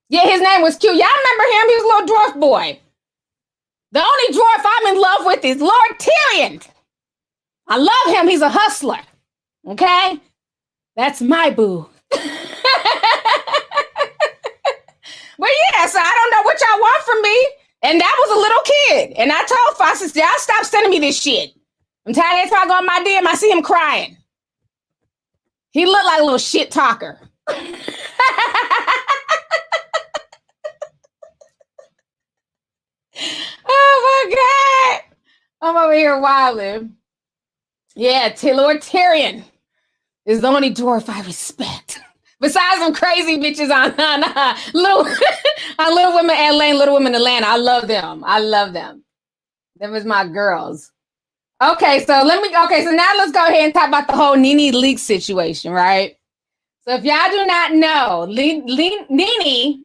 Yeah, his name was cute. Y'all remember him? He was a little dwarf boy. The only dwarf I'm in love with is Lord Tyrion. I love him. He's a hustler. Okay? That's my boo. But yeah, so I don't know what y'all want from me. And that was a little kid. And I told Fox, y'all stop sending me this shit. I'm tired of talking on my DM. I see him crying. He looked like a little shit talker. Oh my God. I'm over here wilding. Yeah, Lord Tyrion is the only dwarf I respect. Besides some crazy bitches on Little Women Atlanta, Little Women Atlanta. I love them. Them is my girls. Okay, so now let's go ahead and talk about the whole Nene Leakes situation, right? So if y'all do not know, Nene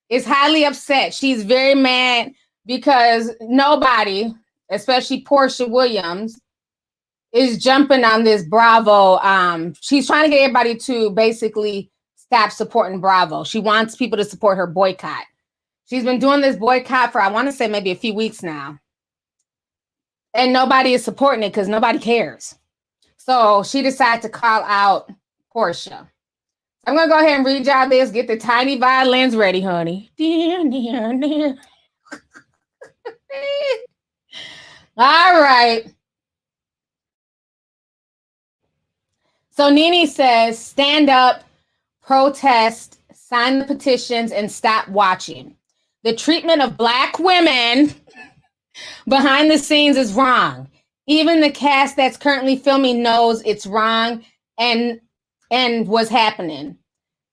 is highly upset. She's very mad because nobody, especially Porsha Williams, is jumping on this Bravo. She's trying to get everybody to basically stop supporting Bravo. She wants people to support her boycott. She's been doing this boycott for, I want to say, maybe a few weeks now. And nobody is supporting it because nobody cares. So she decided to call out Porsha. I'm going to go ahead and read y'all this. Get the tiny violins ready, honey. All right. So Nene says, stand up, protest, sign the petitions, and stop watching. The treatment of Black women behind the scenes is wrong. Even the cast that's currently filming knows it's wrong and what's happening.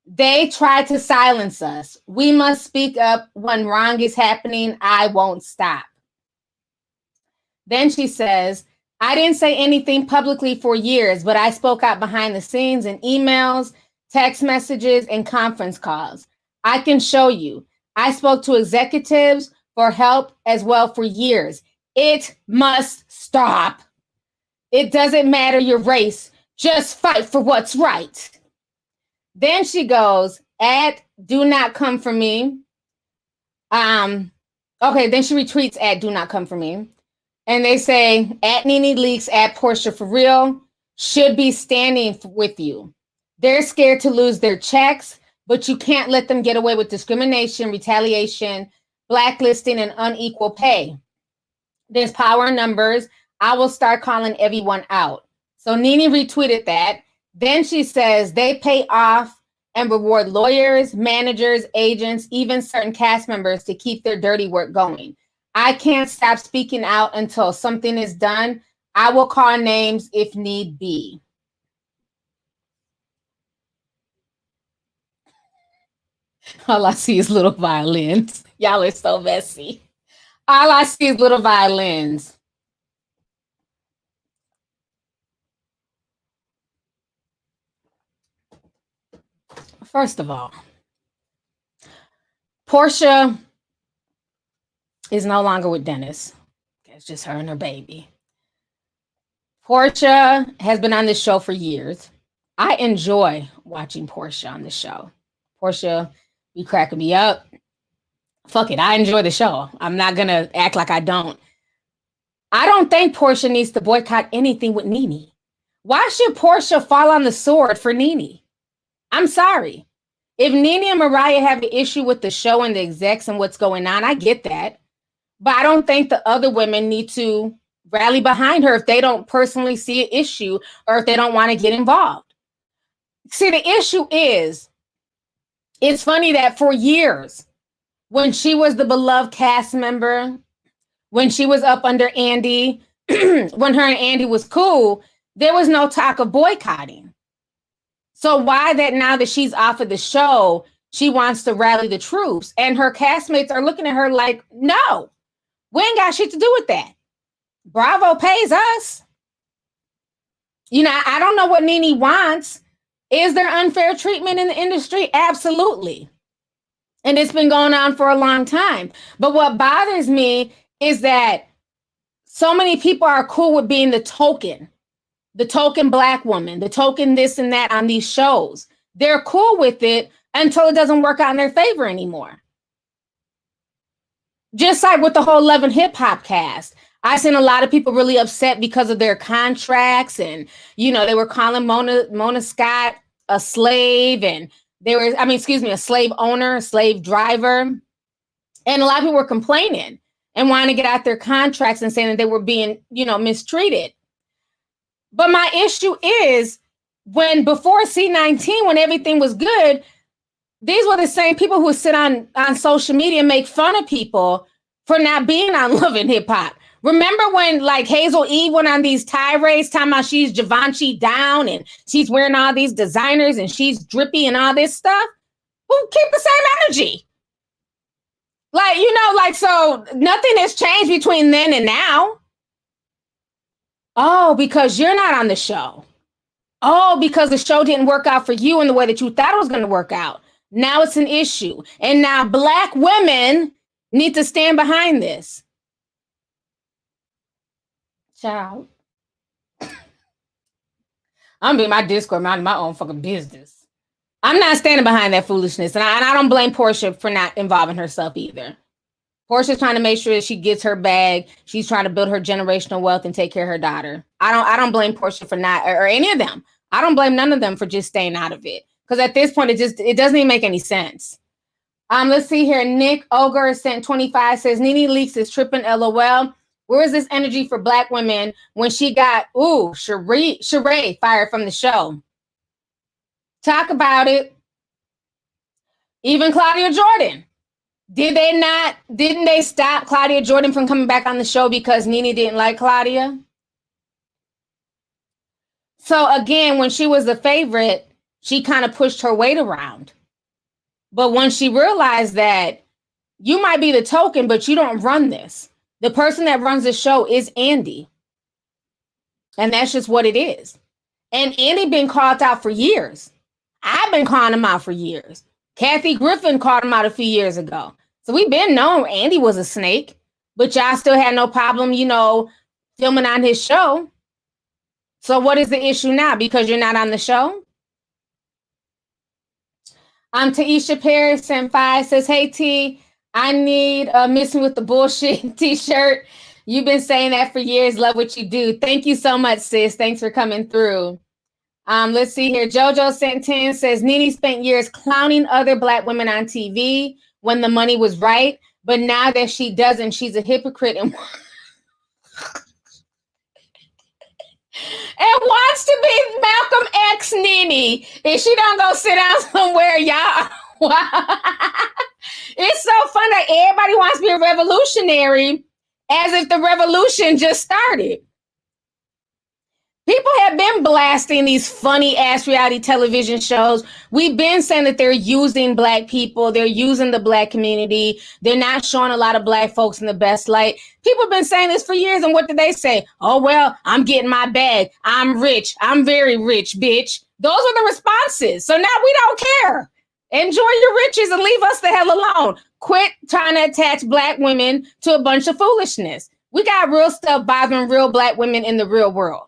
They try to silence us. We must speak up when wrong is happening. I won't stop. Then she says, I didn't say anything publicly for years, but I spoke out behind the scenes in emails, text messages, and conference calls. I can show you. I spoke to executives, for help as well for years. It must stop. It doesn't matter your race. Just fight for what's right. Then she goes, do not come for me. Okay, then she retweets do not come for me. And they say, Nene Leakes, Porsha for real, should be standing with you. They're scared to lose their checks, but you can't let them get away with discrimination, retaliation, blacklisting, and unequal pay. There's power in numbers. I will start calling everyone out. So Nene retweeted that. Then she says they pay off and reward lawyers, managers, agents, even certain cast members to keep their dirty work going. I can't stop speaking out until something is done. I will call names if need be. All I see is little violins. Y'all are so messy. All I see is little violins. First of all, Porsha is no longer with Dennis. It's just her and her baby. Porsha has been on this show for years. I enjoy watching Porsha on the show. Porsha be cracking me up. Fuck it, I enjoy the show. I'm not gonna act like I don't. I don't think Porsha needs to boycott anything with Nene. Why should Porsha fall on the sword for Nene? I'm sorry. If Nene and Mariah have an issue with the show and the execs and what's going on, I get that. But I don't think the other women need to rally behind her if they don't personally see an issue or if they don't want to get involved. See, the issue is, it's funny that for years, when she was the beloved cast member, when she was up under Andy, when her and Andy was cool, there was no talk of boycotting. So why that now that she's off of the show, she wants to rally the troops, and her castmates are looking at her like, no, we ain't got shit to do with that. Bravo pays us. You know, I don't know what Nene wants. Is there unfair treatment in the industry? Absolutely. And it's been going on for a long time. But what bothers me is that so many people are cool with being the token Black woman, the token this and that on these shows. They're cool with it until it doesn't work out in their favor anymore. Just like with the whole Love and Hip Hop cast. I've seen a lot of people really upset because of their contracts, and, you know, they were calling Mona Scott a slave, and a slave owner, a slave driver. And a lot of people were complaining and wanting to get out their contracts and saying that they were being, mistreated. But my issue is, when before C19, when everything was good, these were the same people who would sit on social media and make fun of people for not being on Love and Hip Hop. Remember when like Hazel Eve went on these tirades talking about she's Givenchy down and she's wearing all these designers and she's drippy and all this stuff? Well, keep the same energy. So nothing has changed between then and now. Oh, because you're not on the show. Oh, because the show didn't work out for you in the way that you thought it was going to work out. Now it's an issue. And now Black women need to stand behind this. Child. I'm being my Discord, minding my own fucking business. I'm not standing behind that foolishness. And I don't blame Porsha for not involving herself either. Porsha's trying to make sure that she gets her bag. She's trying to build her generational wealth and take care of her daughter. I don't blame Porsha for not, or any of them. I don't blame none of them for just staying out of it. Because at this point, it doesn't even make any sense. Let's see here. Nick Ogre sent 25, says, Nene Leakes is tripping, LOL. Where is this energy for Black women when she got, Sheree fired from the show? Talk about it. Even Claudia Jordan. Didn't they stop Claudia Jordan from coming back on the show because Nene didn't like Claudia? So again, when she was the favorite, she kind of pushed her weight around. But when she realized that you might be the token, but you don't run this. The person that runs the show is Andy. And that's just what it is. And Andy been called out for years. I've been calling him out for years. Kathy Griffin called him out a few years ago. So we've been known Andy was a snake, but y'all still had no problem, you know, filming on his show. So what is the issue now? Because you're not on the show? Taisha Perry Senpai says, hey T, I need a Missing with the Bullshit t-shirt. You've been saying that for years. Love what you do. Thank you so much, sis. Thanks for coming through. Let's see here. Jojo Santin says, Nene spent years clowning other Black women on TV when the money was right, but now that she doesn't, she's a hypocrite and wants to be Malcolm X Nene. If she don't go sit down somewhere, y'all. It's so fun that everybody wants to be a revolutionary as if the revolution just started. People have been blasting these funny ass reality television shows. We've been saying that they're using Black people. They're using the Black community. They're not showing a lot of Black folks in the best light. People have been saying this for years. And what did they say? Oh, well, I'm getting my bag. I'm rich. I'm very rich, bitch. Those are the responses. So now we don't care. Enjoy your riches and leave us the hell alone. Quit trying to attach Black women to a bunch of foolishness. We got real stuff bothering real Black women in the real world.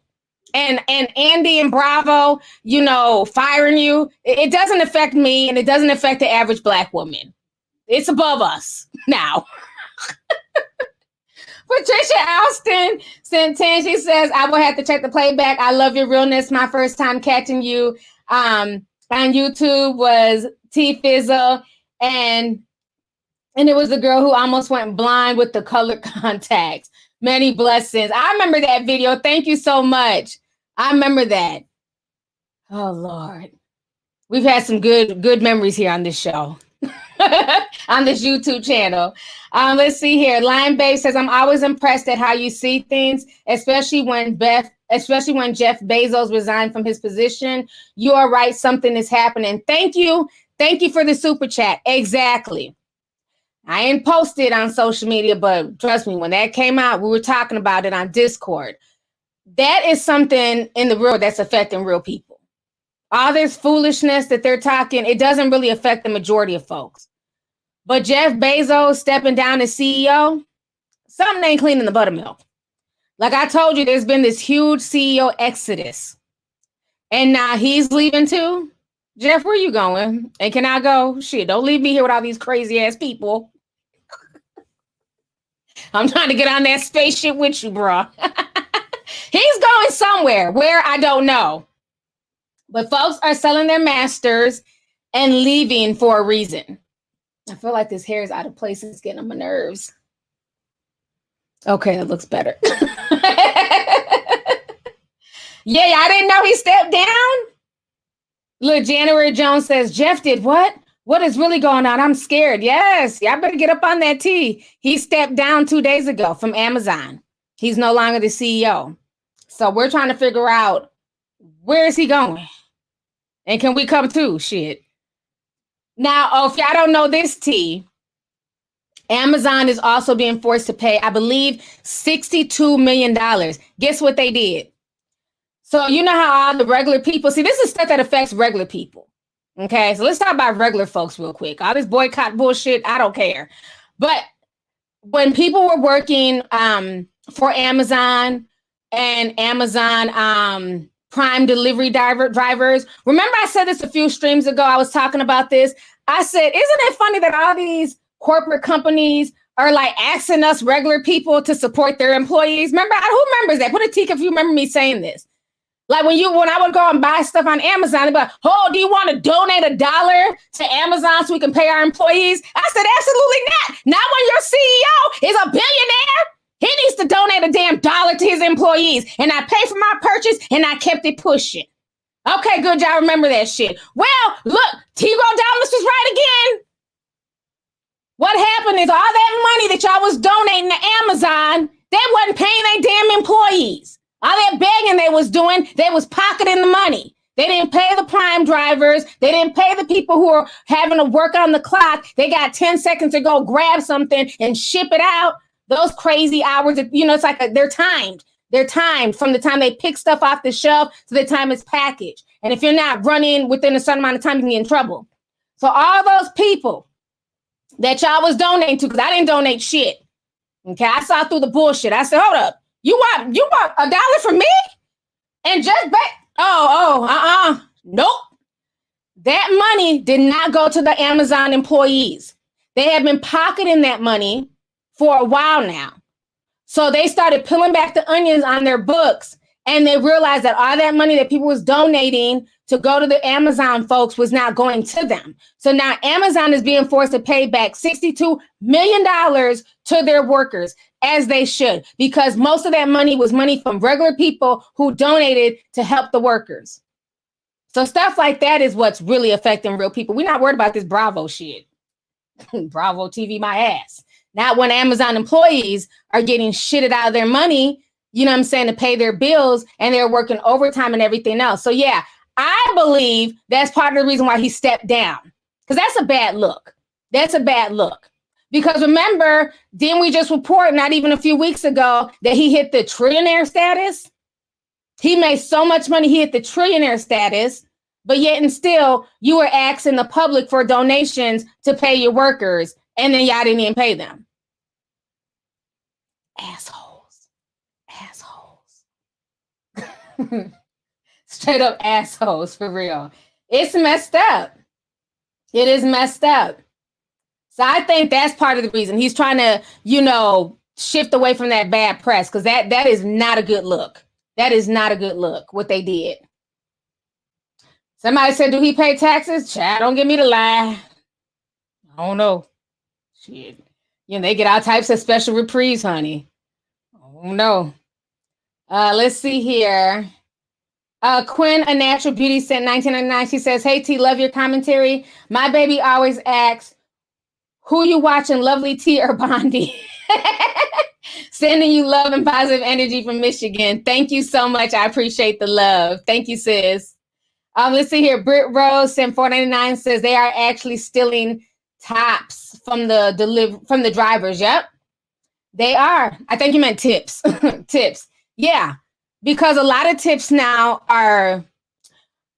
And Andy and Bravo, you know, firing you, it doesn't affect me and it doesn't affect the average Black woman. It's above us now. Patricia Alston sent 10. She says, I will have to check the playback. I love your realness. My first time catching you on YouTube was T Fizzle. And it was the girl who almost went blind with the colored contacts. Many blessings. I remember that video. Thank you so much. I remember that. Oh, Lord. We've had some good memories here on this show. On this YouTube channel. Let's see here. Lion Babe says, I'm always impressed at how you see things, especially when Jeff Bezos resigned from his position. You are right. Something is happening. Thank you. Thank you for the super chat. Exactly. I ain't posted on social media, but trust me, when that came out, we were talking about it on Discord. That is something in the world that's affecting real people. All this foolishness that they're talking, it doesn't really affect the majority of folks. But Jeff Bezos stepping down as CEO, something ain't clean in the buttermilk. Like I told you, there's been this huge CEO exodus. And now he's leaving too. Jeff, where you going? And can I go? Shit, don't leave me here with all these crazy ass people. I'm trying to get on that spaceship with you, bro. He's going somewhere. Where, I don't know. But folks are selling their masters and leaving for a reason. I feel like this hair is out of place. It's getting on my nerves. Okay, that looks better. Yeah, I didn't know he stepped down. Look, January Jones says, Jeff did what? What is really going on? I'm scared. Yes, y'all better get up on that tea. He stepped down 2 days ago from Amazon. He's no longer the CEO. So we're trying to figure out, where is he going? And can we come too? Shit. Now, if y'all don't know this tea, Amazon is also being forced to pay, I believe, $62 million. Guess what they did? So you know how all the regular people, see, this is stuff that affects regular people. Okay, so let's talk about regular folks real quick. All this boycott bullshit, I don't care. But when people were working for Amazon and Amazon Prime delivery drivers, remember I said this a few streams ago, I was talking about this. I said, isn't it funny that all these corporate companies are like asking us regular people to support their employees? Remember, who remembers that? Put a tick if you remember me saying this. Like when I would go and buy stuff on Amazon, they'd be like, oh, do you want to donate $1 to Amazon so we can pay our employees? I said, absolutely not. Not when your CEO is a billionaire. He needs to donate a damn $1 to his employees. And I pay for my purchase and I kept it pushing. Okay, good job. Remember that shit. Well, look, T-Row Dominus was right again. What happened is all that money that y'all was donating to Amazon, they wasn't paying their damn employees. All that begging they was doing, they was pocketing the money. They didn't pay the Prime drivers. They didn't pay the people who are having to work on the clock. They got 10 seconds to go grab something and ship it out. Those crazy hours, it's like they're timed. They're timed from the time they pick stuff off the shelf to the time it's packaged. And if you're not running within a certain amount of time, you can get in trouble. So all those people that y'all was donating to, because I didn't donate shit. Okay, I saw through the bullshit. I said, hold up, you want $1 from me? And just nope. That money did not go to the Amazon employees. They have been pocketing that money for a while now. So they started peeling back the onions on their books, and they realized that all that money that people was donating to go to the Amazon folks was not going to them. So now Amazon is being forced to pay back $62 million to their workers, as they should, because most of that money was money from regular people who donated to help the workers. So stuff like that is what's really affecting real people. We're not worried about this Bravo shit. Bravo TV my ass. Not when Amazon employees are getting shitted out of their money, you know what I'm saying, to pay their bills, and they're working overtime and everything else. So yeah, I believe that's part of the reason why he stepped down, because that's a bad look. That's a bad look. Because remember, didn't we just report not even a few weeks ago that he hit the trillionaire status? He made so much money, he hit the trillionaire status, but yet and still, you were asking the public for donations to pay your workers, and then y'all didn't even pay them. Assholes. Straight up assholes, for real. It's messed up. It is messed up. So I think that's part of the reason he's trying to, shift away from that bad press, because that is not a good look. That is not a good look, what they did. Somebody said, do he pay taxes? Child, don't get me to lie. I don't know. Shit. They get all types of special reprieves, honey. Oh, no. Let's see here. Quinn, A Natural Beauty, sent 1999. She says, hey, T, love your commentary. My baby always asks, who you watching, Lovelyti or Bondi? Sending you love and positive energy from Michigan. Thank you so much. I appreciate the love. Thank you, sis. Let's see here. Britt Rose sent $4.99, says they are actually stealing tops from the drivers. Yep, they are. I think you meant tips. Tips. Yeah, because a lot of tips now are,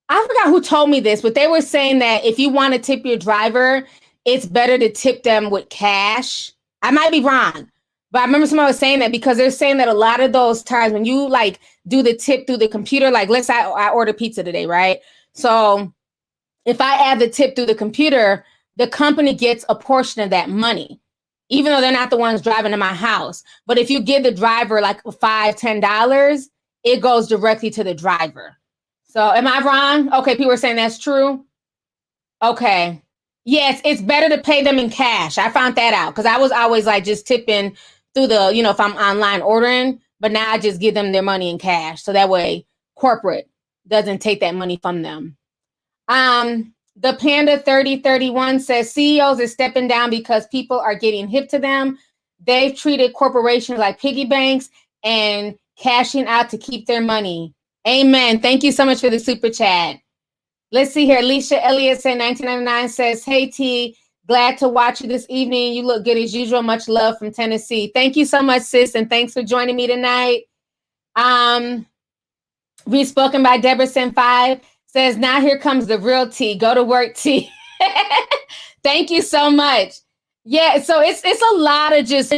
I forgot who told me this, but they were saying that if you want to tip your driver, it's better to tip them with cash. I might be wrong, but I remember somebody was saying that, because they're saying that a lot of those times when you do the tip through the computer, let's say I order pizza today, right? So if I add the tip through the computer, the company gets a portion of that money, even though they're not the ones driving to my house. But if you give the driver $5, $10, it goes directly to the driver. So am I wrong? Okay, people are saying that's true. Okay. Yes, it's better to pay them in cash. I found that out, because I was always just tipping through the, if I'm online ordering, but now I just give them their money in cash. So that way corporate doesn't take that money from them. The Panda 3031 says CEOs are stepping down because people are getting hip to them. They've treated corporations like piggy banks and cashing out to keep their money. Amen. Thank you so much for the super chat. Let's see here. Alicia Elliott said 1999 says, hey, T, glad to watch you this evening. You look good as usual. Much love from Tennessee. Thank you so much, sis, and thanks for joining me tonight. Respoken by Deborah Sin 5 says, now here comes the real T. Go to work, T. Thank you so much. Yeah, so it's a lot of just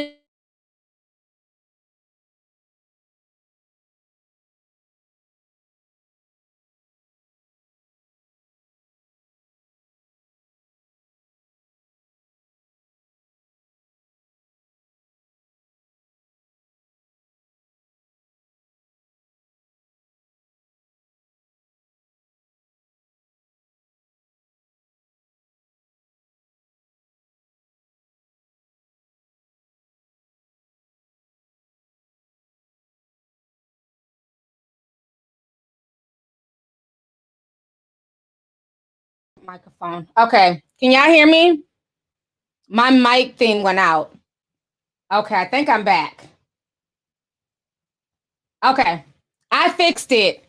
microphone. Okay, can y'all hear me? My mic thing went out. Okay, I think I'm back. Okay, I fixed it.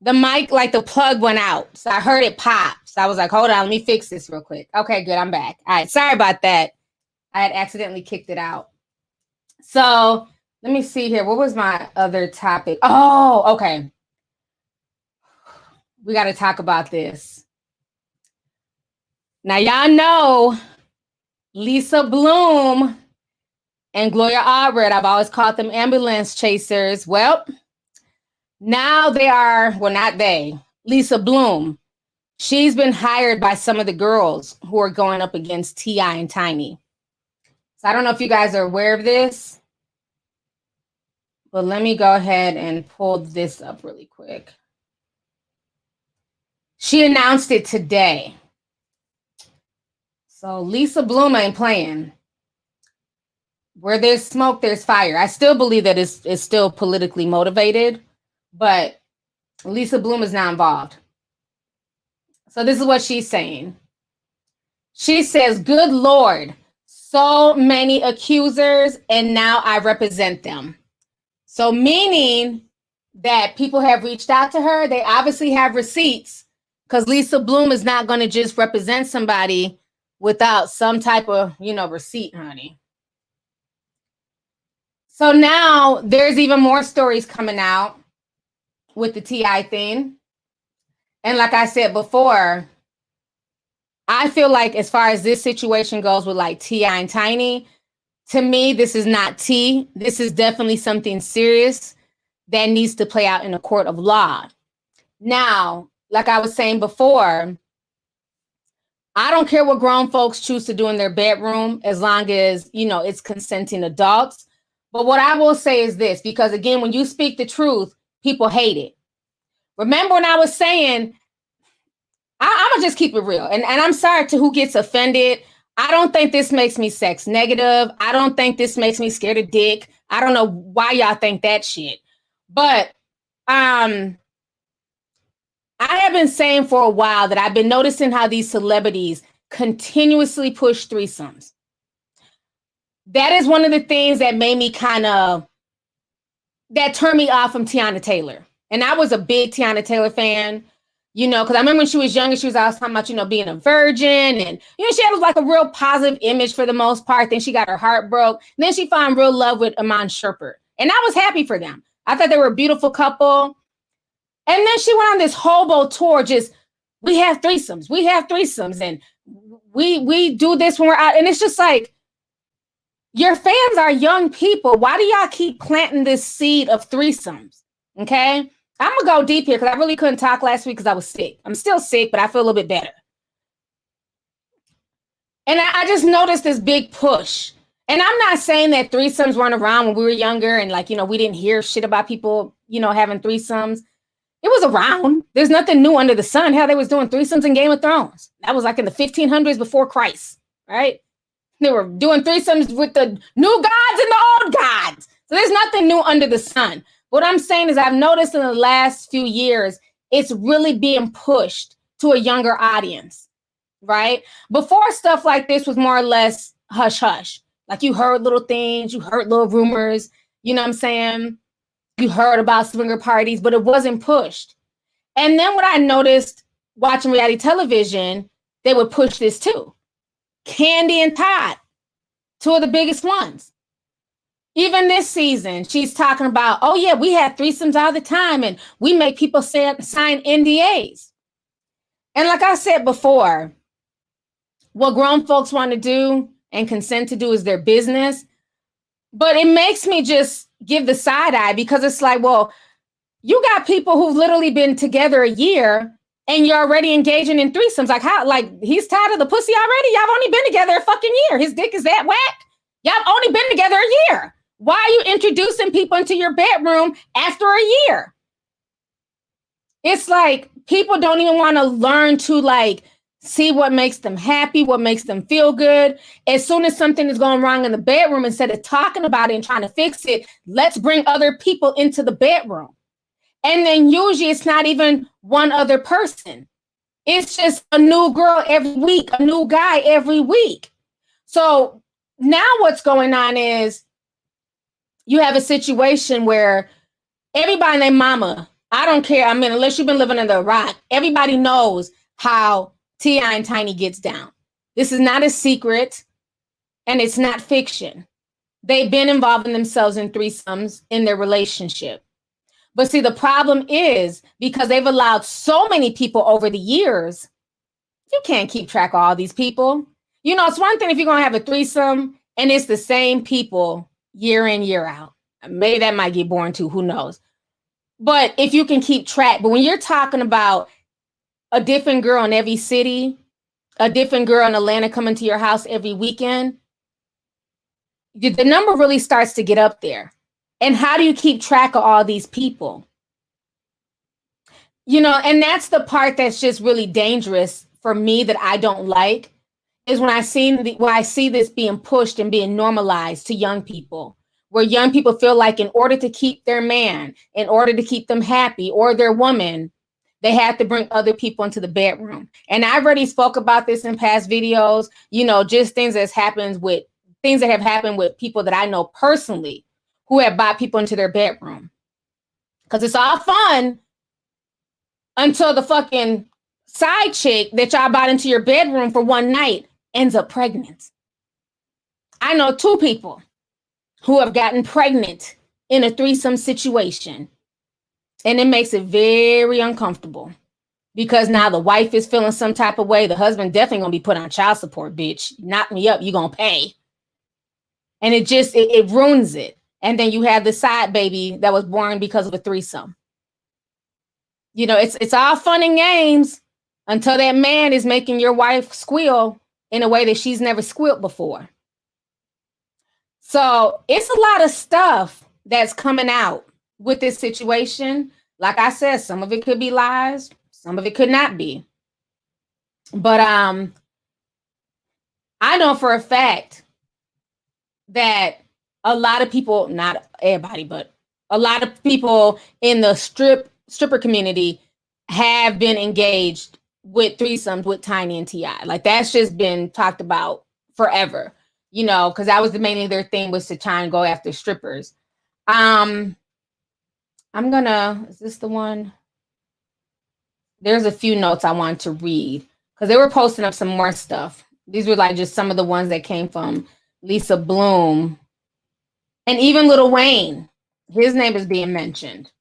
The mic, the plug went out, so I heard it pop. So I was like, hold on, let me fix this real quick. Okay, good, I'm back. All right, sorry about that. I had accidentally kicked it out. So let me see here. What was my other topic? Oh, okay. We got to talk about this. Now, y'all know Lisa Bloom and Gloria Allred, I've always called them ambulance chasers. Well, now they are, well, not they, Lisa Bloom. She's been hired by some of the girls who are going up against T.I. and Tiny. So I don't know if you guys are aware of this, but let me go ahead and pull this up really quick. She announced it today. So Lisa Bloom ain't playing. Where there's smoke, there's fire. I still believe that it's still politically motivated, but Lisa Bloom is not involved. So this is what she's saying. She says, good Lord, so many accusers, and now I represent them. So meaning that people have reached out to her. They obviously have receipts, because Lisa Bloom is not going to just represent somebody without some type of, receipt, honey. So now there's even more stories coming out with the T.I. thing. And like I said before, I feel like as far as this situation goes with like T.I. and Tiny, to me, this is not tea. This is definitely something serious that needs to play out in a court of law. Now, like I was saying before, I don't care what grown folks choose to do in their bedroom as long as, it's consenting adults. But what I will say is this, because again, when you speak the truth, people hate it. Remember when I was saying, I'm going to just keep it real. And I'm sorry to who gets offended. I don't think this makes me sex negative. I don't think this makes me scared of dick. I don't know why y'all think that shit. But I have been saying for a while that I've been noticing how these celebrities continuously push threesomes. That is one of the things that made me that turned me off from Tiana Taylor. And I was a big Tiana Taylor fan, because I remember when she was younger, she was always talking about, being a virgin. And, she had like a real positive image for the most part. Then she got her heart broke. And then she found real love with Iman Shumpert. And I was happy for them. I thought they were a beautiful couple. And then she went on this hobo tour, we have threesomes. And we do this when we're out. And it's just like, your fans are young people. Why do y'all keep planting this seed of threesomes? Okay? I'm going to go deep here because I really couldn't talk last week because I was sick. I'm still sick, but I feel a little bit better. And I just noticed this big push. And I'm not saying that threesomes weren't around when we were younger and we didn't hear shit about people, having threesomes. It was around. There's nothing new under the sun. Hell, they was doing threesomes in Game of Thrones. That was like in the 1500s before Christ, right? They were doing threesomes with the new gods and the old gods. So there's nothing new under the sun. What I'm saying is I've noticed in the last few years, it's really being pushed to a younger audience, right? Before, stuff like this was more or less hush hush. Like you heard little things, you heard little rumors, you know what I'm saying? You heard about swinger parties, but it wasn't pushed. And then what I noticed watching reality television, they would push this too. Candy and Todd, two of the biggest ones. Even this season, she's talking about, oh yeah, we have threesomes all the time and we make people sign NDAs. And like I said before, what grown folks want to do and consent to do is their business. But it makes me just give the side eye because it's like, well, you got people who've literally been together a year and you're already engaging in threesomes. Like how, he's tired of the pussy already? Y'all have only been together a fucking year. His dick is that whack? Y'all have only been together a year. Why are you introducing people into your bedroom after a year? It's like people don't even want to learn to see what makes them happy, what makes them feel good. As soon as something is going wrong in the bedroom, instead of talking about it and trying to fix it, let's bring other people into the bedroom. And then usually it's not even one other person. It's just a new girl every week, a new guy every week. So now what's going on is you have a situation where everybody and their mama, I don't care. I mean, unless you've been living under a rock, everybody knows how T.I. and Tiny gets down. This is not a secret and it's not fiction. They've been involving themselves in threesomes in their relationship. But see, the problem is because they've allowed so many people over the years, you can't keep track of all these people. You know, it's one thing if you're gonna have a threesome and it's the same people year in, year out. Maybe that might get boring too, who knows? But if you can keep track, but when you're talking about a different girl in every city, a different girl in Atlanta coming to your house every weekend, the number really starts to get up there. And how do you keep track of all these people? You know, and that's the part that's just really dangerous for me that I don't like, is when I see this being pushed and being normalized to young people, where young people feel like in order to keep their man, in order to keep them happy, or their woman, they have to bring other people into the bedroom. And I've already spoke about this in past videos, you know, just things that have happened with people that I know personally who have brought people into their bedroom. Because it's all fun until the fucking side chick that y'all brought into your bedroom for one night ends up pregnant. I know 2 people who have gotten pregnant in a threesome situation. And it makes it very uncomfortable because now the wife is feeling some type of way. The husband definitely gonna be put on child support, bitch. Knock me up, you gonna pay. And it ruins it. And then you have the side baby that was born because of a threesome. You know, it's all fun and games until that man is making your wife squeal in a way that she's never squealed before. So it's a lot of stuff that's coming out with this situation. Like I said, some of it could be lies, some of it could not be. But I know for a fact that a lot of people, not everybody, but a lot of people in the stripper community have been engaged with threesomes with Tiny and T.I. Like that's just been talked about forever, you know, because that was mainly their thing, was to try and go after strippers. Is this the one? There's a few notes I want to read because they were posting up some more stuff. These were like just some of the ones that came from Lisa Bloom and even Lil Wayne. His name is being mentioned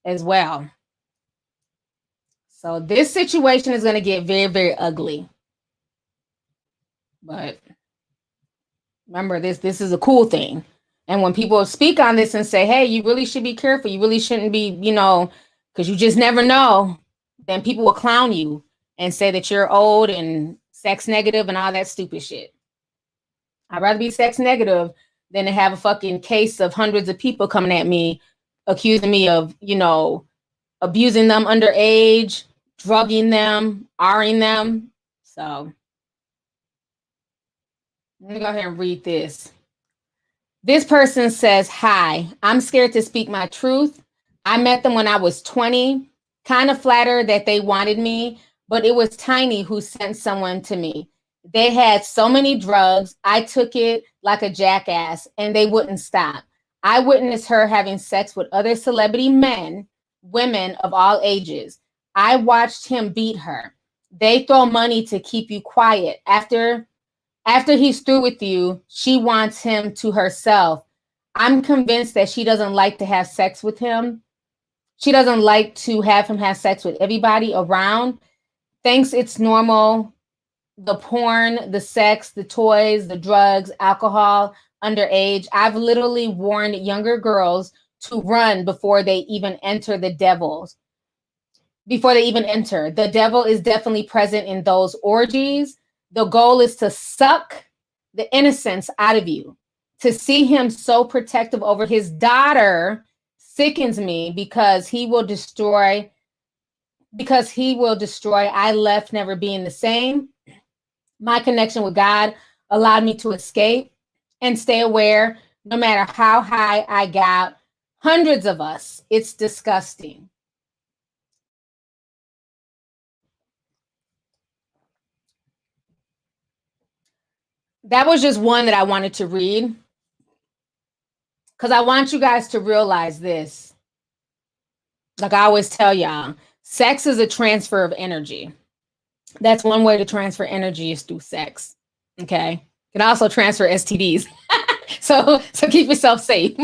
as well. So this situation is going to get very, very ugly. But remember, this is a cool thing. And when people speak on this and say, hey, you really should be careful, you really shouldn't be, you know, because you just never know, then people will clown you and say that you're old and sex negative and all that stupid shit. I'd rather be sex negative than to have a fucking case of hundreds of people coming at me, accusing me of, you know, abusing them underage, drugging them, R-ing them. So let me go ahead and read this. This person says, hi, I'm scared to speak my truth. I met them when I was 20, kind of flattered that they wanted me, but it was Tiny who sent someone to me. They had so many drugs. I took it like a jackass and they wouldn't stop. I witnessed her having sex with other celebrity men, women of all ages. I watched him beat her. They throw money to keep you quiet. After he's through with you, she wants him to herself. I'm convinced that she doesn't like to have sex with him. She doesn't like to have him have sex with everybody around. Thinks it's normal. The porn, the sex, the toys, the drugs, alcohol, underage. I've literally warned younger girls to run before they even enter the devils. Before they even enter. The devil is definitely present in those orgies. The goal is to suck the innocence out of you. To see him so protective over his daughter sickens me because he will destroy. I left never being the same. My connection with God allowed me to escape and stay aware no matter how high I got. Hundreds of us. It's disgusting. That was just one that I wanted to read because I want you guys to realize this. Like I always tell y'all, sex is a transfer of energy. That's one way to transfer energy is through sex. Okay. You can also transfer STDs. so keep yourself safe.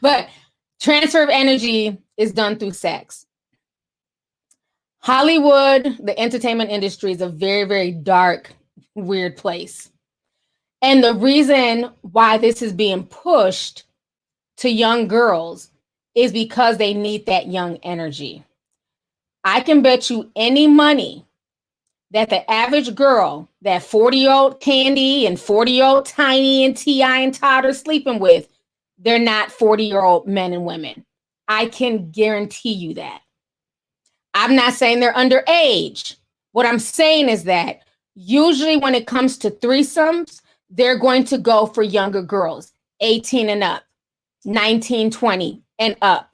But transfer of energy is done through sex. Hollywood, the entertainment industry, is a very, very dark weird place. And the reason why this is being pushed to young girls is because they need that young energy. I can bet you any money that the average girl that 40-year-old Candy and 40-year-old Tiny and T.I. and Todd are sleeping with, they're not 40-year-old men and women. I can guarantee you that. I'm not saying they're underage. What I'm saying is that usually when it comes to threesomes, they're going to go for younger girls, 18 and up, 19, 20 and up.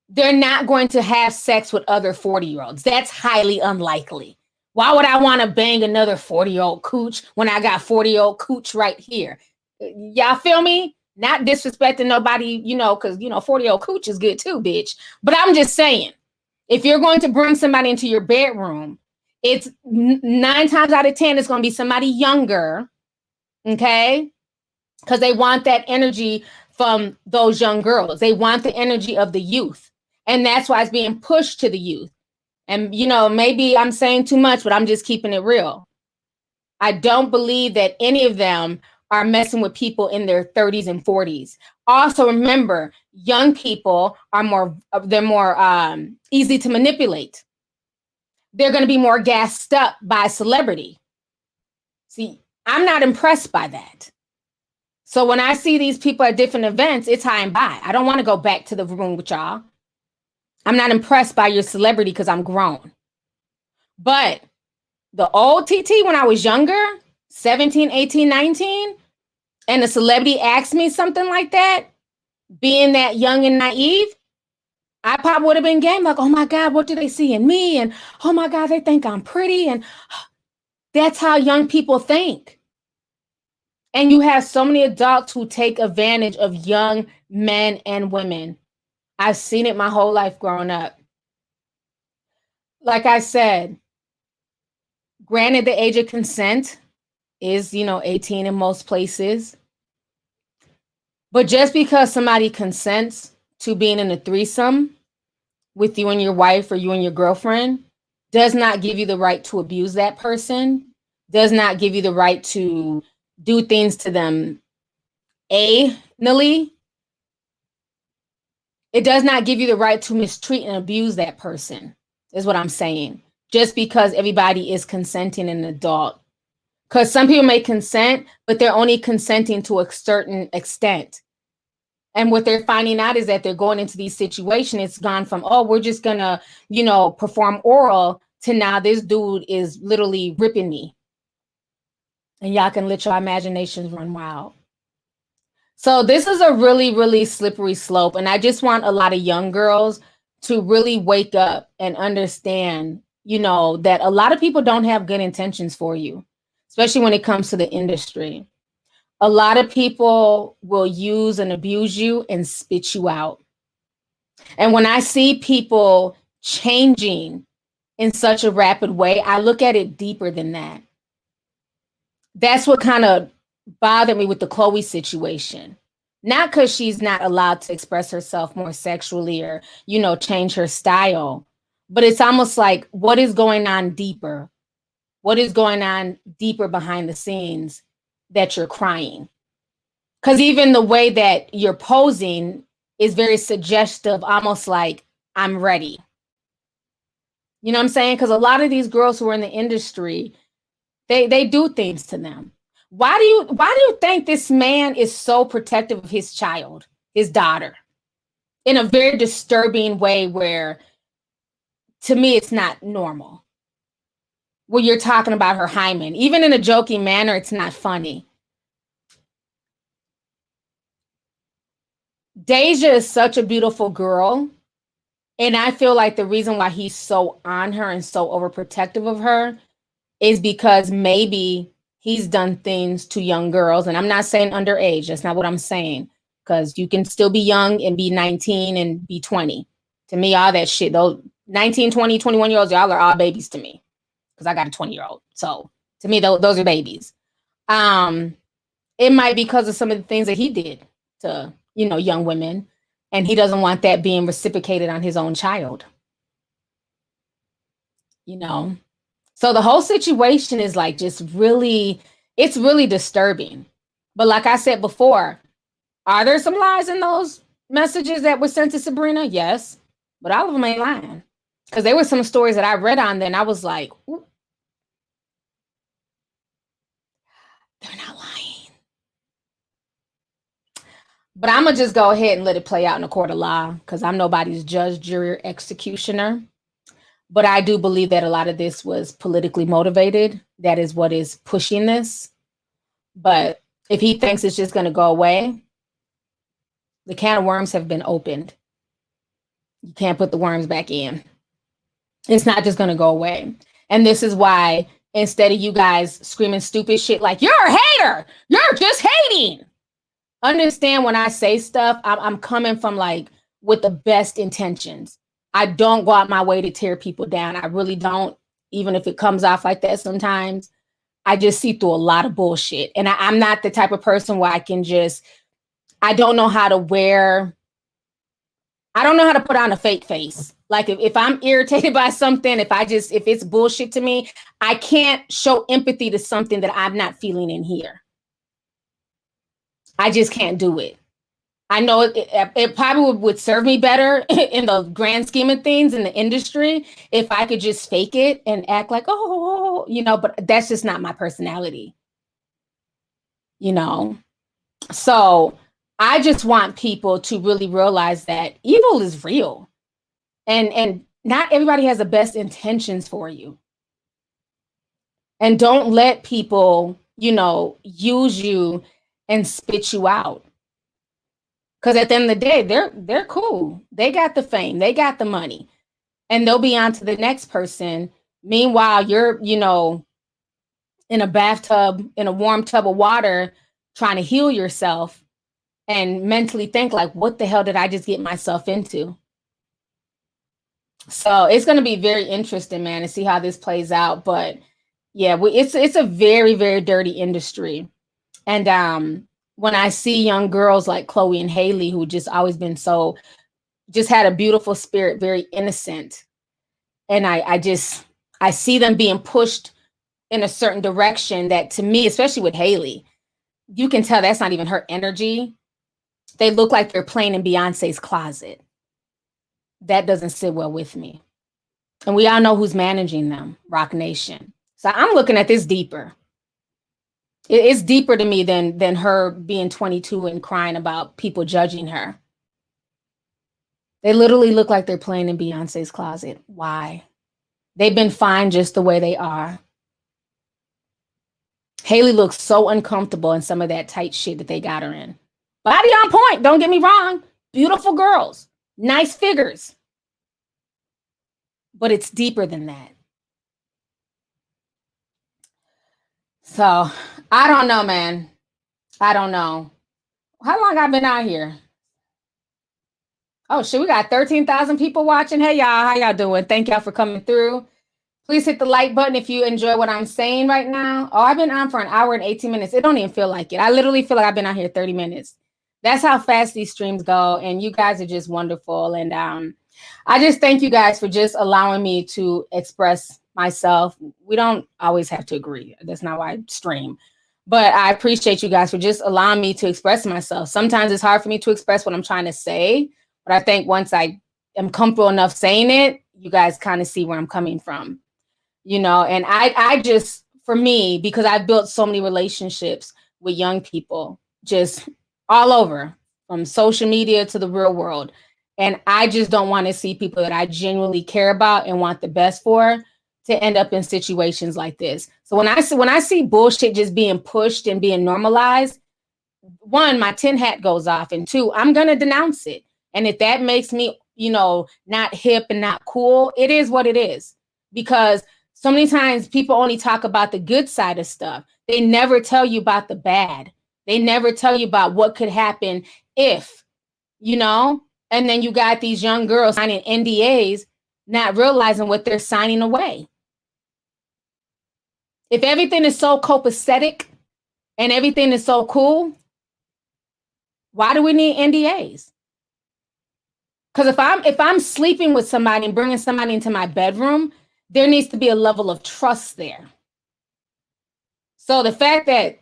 They're not going to have sex with other 40-year-olds. That's highly unlikely. Why would I want to bang another 40-year-old cooch when I got 40-year-old cooch right here? Y'all feel me? Not disrespecting nobody, because, 40-year-old cooch is good too, bitch. But I'm just saying, if you're going to bring somebody into your bedroom, it's 9 times out of 10, it's going to be somebody younger, okay? Because they want that energy from those young girls. They want the energy of the youth. And that's why it's being pushed to the youth. And, maybe I'm saying too much, but I'm just keeping it real. I don't believe that any of them are messing with people in their 30s and 40s. Also, remember, young people are more easy to manipulate. They're going to be more gassed up by a celebrity. See, I'm not impressed by that. So when I see these people at different events, it's high and by. I don't want to go back to the room with y'all. I'm not impressed by your celebrity because I'm grown. But the old TT when I was younger, 17, 18, 19, and a celebrity asked me something like that, being that young and naive, I probably would have been game like, oh my God, what do they see in me? And oh my God, they think I'm pretty. And that's how young people think. And you have so many adults who take advantage of young men and women. I've seen it my whole life growing up. Like I said, granted, the age of consent is, 18 in most places. But just because somebody consents to being in a threesome with you and your wife or you and your girlfriend does not give you the right to abuse that person, does not give you the right to do things to them anally. It does not give you the right to mistreat and abuse that person, is what I'm saying. Just because everybody is consenting an adult. Because some people may consent, but they're only consenting to a certain extent. And what they're finding out is that they're going into these situations. It's gone from, oh, we're just going to, perform oral to now this dude is literally ripping me. And y'all can let your imaginations run wild. So this is a really, really slippery slope. And I just want a lot of young girls to really wake up and understand, that a lot of people don't have good intentions for you, especially when it comes to the industry. A lot of people will use and abuse you and spit you out. And when I see people changing in such a rapid way, I look at it deeper than that. That's what kind of bothered me with the Chloe situation. Not because she's not allowed to express herself more sexually or, change her style, but it's almost like, what is going on deeper? What is going on deeper behind the scenes that you're crying? Because even the way that you're posing is very suggestive, almost like, I'm ready. You know what I'm saying? Because a lot of these girls who are in the industry, they do things to them. Why do you think this man is so protective of his child, his daughter, in a very disturbing way where, to me, it's not normal? Where you're talking about her hymen, even in a joking manner, it's not funny. Deja is such a beautiful girl. And I feel like the reason why he's so on her and so overprotective of her is because maybe he's done things to young girls. And I'm not saying underage. That's not what I'm saying. Because you can still be young and be 19 and be 20. To me, all that shit, those 19, 20, 21-year-olds, y'all are all babies to me. Because I got a 20-year-old. So to me, those are babies. It might be because of some of the things that he did to, young women. And he doesn't want that being reciprocated on his own child. So the whole situation is like just really, it's really disturbing. But like I said before, are there some lies in those messages that were sent to Sabrina? Yes, but all of them ain't lying. Because there were some stories that I read on there and I was like, ooh, they're not lying. But I'm going to just go ahead and let it play out in a court of law because I'm nobody's judge, jury, or executioner. But I do believe that a lot of this was politically motivated. That is what is pushing this. But if he thinks it's just going to go away, the can of worms have been opened. You can't put the worms back in. It's not just going to go away. And this is why instead of you guys screaming stupid shit like, you're a hater, you're just hating. Understand when I say stuff, I'm coming from like with the best intentions. I don't go out my way to tear people down. I really don't, even if it comes off like that sometimes. I just see through a lot of bullshit. And I'm not the type of person where I can just, I don't know how to put on a fake face. Like if I'm irritated by something, if it's bullshit to me, I can't show empathy to something that I'm not feeling in here. I just can't do it. I know it probably would serve me better in the grand scheme of things in the industry if I could just fake it and act like, oh, but that's just not my personality, So I just want people to really realize that evil is real and not everybody has the best intentions for you. And don't let people, use you and spit you out. Because at the end of the day, they're cool. They got the fame. They got the money. And they'll be on to the next person. Meanwhile, you're, in a bathtub, in a warm tub of water, trying to heal yourself and mentally think like, what the hell did I just get myself into? So it's going to be very interesting, man, to see how this plays out. But yeah, it's a very, very dirty industry. And when I see young girls like Chloe and Haley, who just always been just had a beautiful spirit, very innocent. And I see them being pushed in a certain direction that to me, especially with Haley, you can tell that's not even her energy. They look like they're playing in Beyonce's closet. That doesn't sit well with me. And we all know who's managing them, Rock Nation. So I'm looking at this deeper. It's deeper to me than her being 22 and crying about people judging her. They literally look like they're playing in Beyonce's closet. Why? They've been fine just the way they are. Haley looks so uncomfortable in some of that tight shit that they got her in. Body on point, don't get me wrong. Beautiful girls, nice figures. But it's deeper than that. So I don't know, man. I don't know. How long I've been out here? Oh shit, we got 13,000 people watching. Hey y'all, how y'all doing? Thank y'all for coming through. Please hit the like button if you enjoy what I'm saying right now. Oh, I've been on for an hour and 18 minutes. It don't even feel like it. I literally feel like I've been out here 30 minutes. That's how fast these streams go. And you guys are just wonderful. And I just thank you guys for just allowing me to express myself. We don't always have to agree. That's not why I stream. But I appreciate you guys for just allowing me to express myself. Sometimes it's hard for me to express what I'm trying to say. But I think once I am comfortable enough saying it, you guys kind of see where I'm coming from. And I just, for me, because I've built so many relationships with young people, just all over, from social media to the real world. And I just don't want to see people that I genuinely care about and want the best for to end up in situations like this. So when I see bullshit just being pushed and being normalized, one, my tin hat goes off, and two, I'm going to denounce it. And if that makes me, not hip and not cool, it is what it is. Because so many times people only talk about the good side of stuff. They never tell you about the bad. They never tell you about what could happen if, and then you got these young girls signing NDAs, not realizing what they're signing away. If everything is so copacetic and everything is so cool, why do we need NDAs? Because if I'm sleeping with somebody and bringing somebody into my bedroom, there needs to be a level of trust there. So the fact that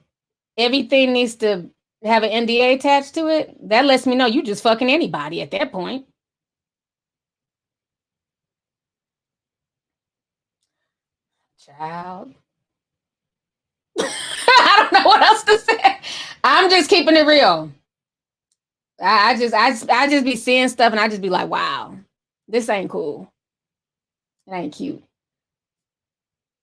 everything needs to have an NDA attached to it, that lets me know you just fucking anybody at that point. Child. I don't know what else to say. I'm just keeping it real. I just be seeing stuff and I just be like, wow, this ain't cool. It ain't cute.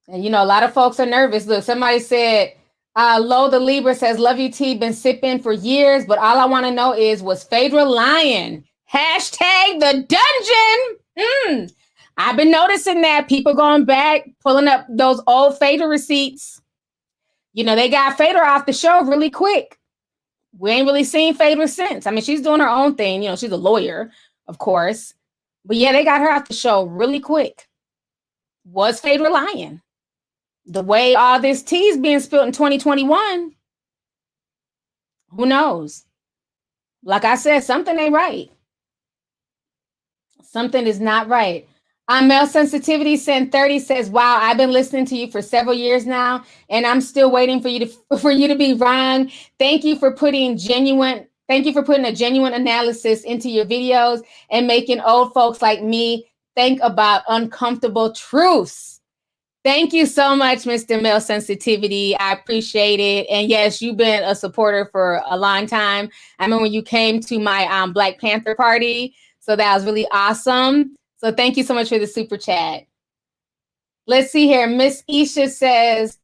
And you know, a lot of folks are nervous. Look, somebody said, Lo the Libra says, Lovelyti been sipping for years, but all I want to know is, was Phaedra lying? Hashtag the dungeon. I've been noticing that people going back, pulling up those old Phaedra receipts. You know, they got Phaedra off the show really quick. We ain't really seen Phaedra since. I mean, she's doing her own thing. You know, she's a lawyer, of course. But yeah, they got her off the show really quick. Was Phaedra lying? The way all this tea is being spilled in 2021, who knows? Like I said, something ain't right. Something is not right. Male Sensitivity Send 30 says, wow, I've been listening to you for several years now, and I'm still waiting for you to be wrong. Thank you for putting a genuine analysis into your videos and making old folks like me think about uncomfortable truths. Thank you so much, Mr. Male Sensitivity. I appreciate it. And yes, you've been a supporter for a long time. I remember when you came to my Black Panther party. So that was really awesome. So thank you so much for the super chat. Let's see here. Miss Isha says,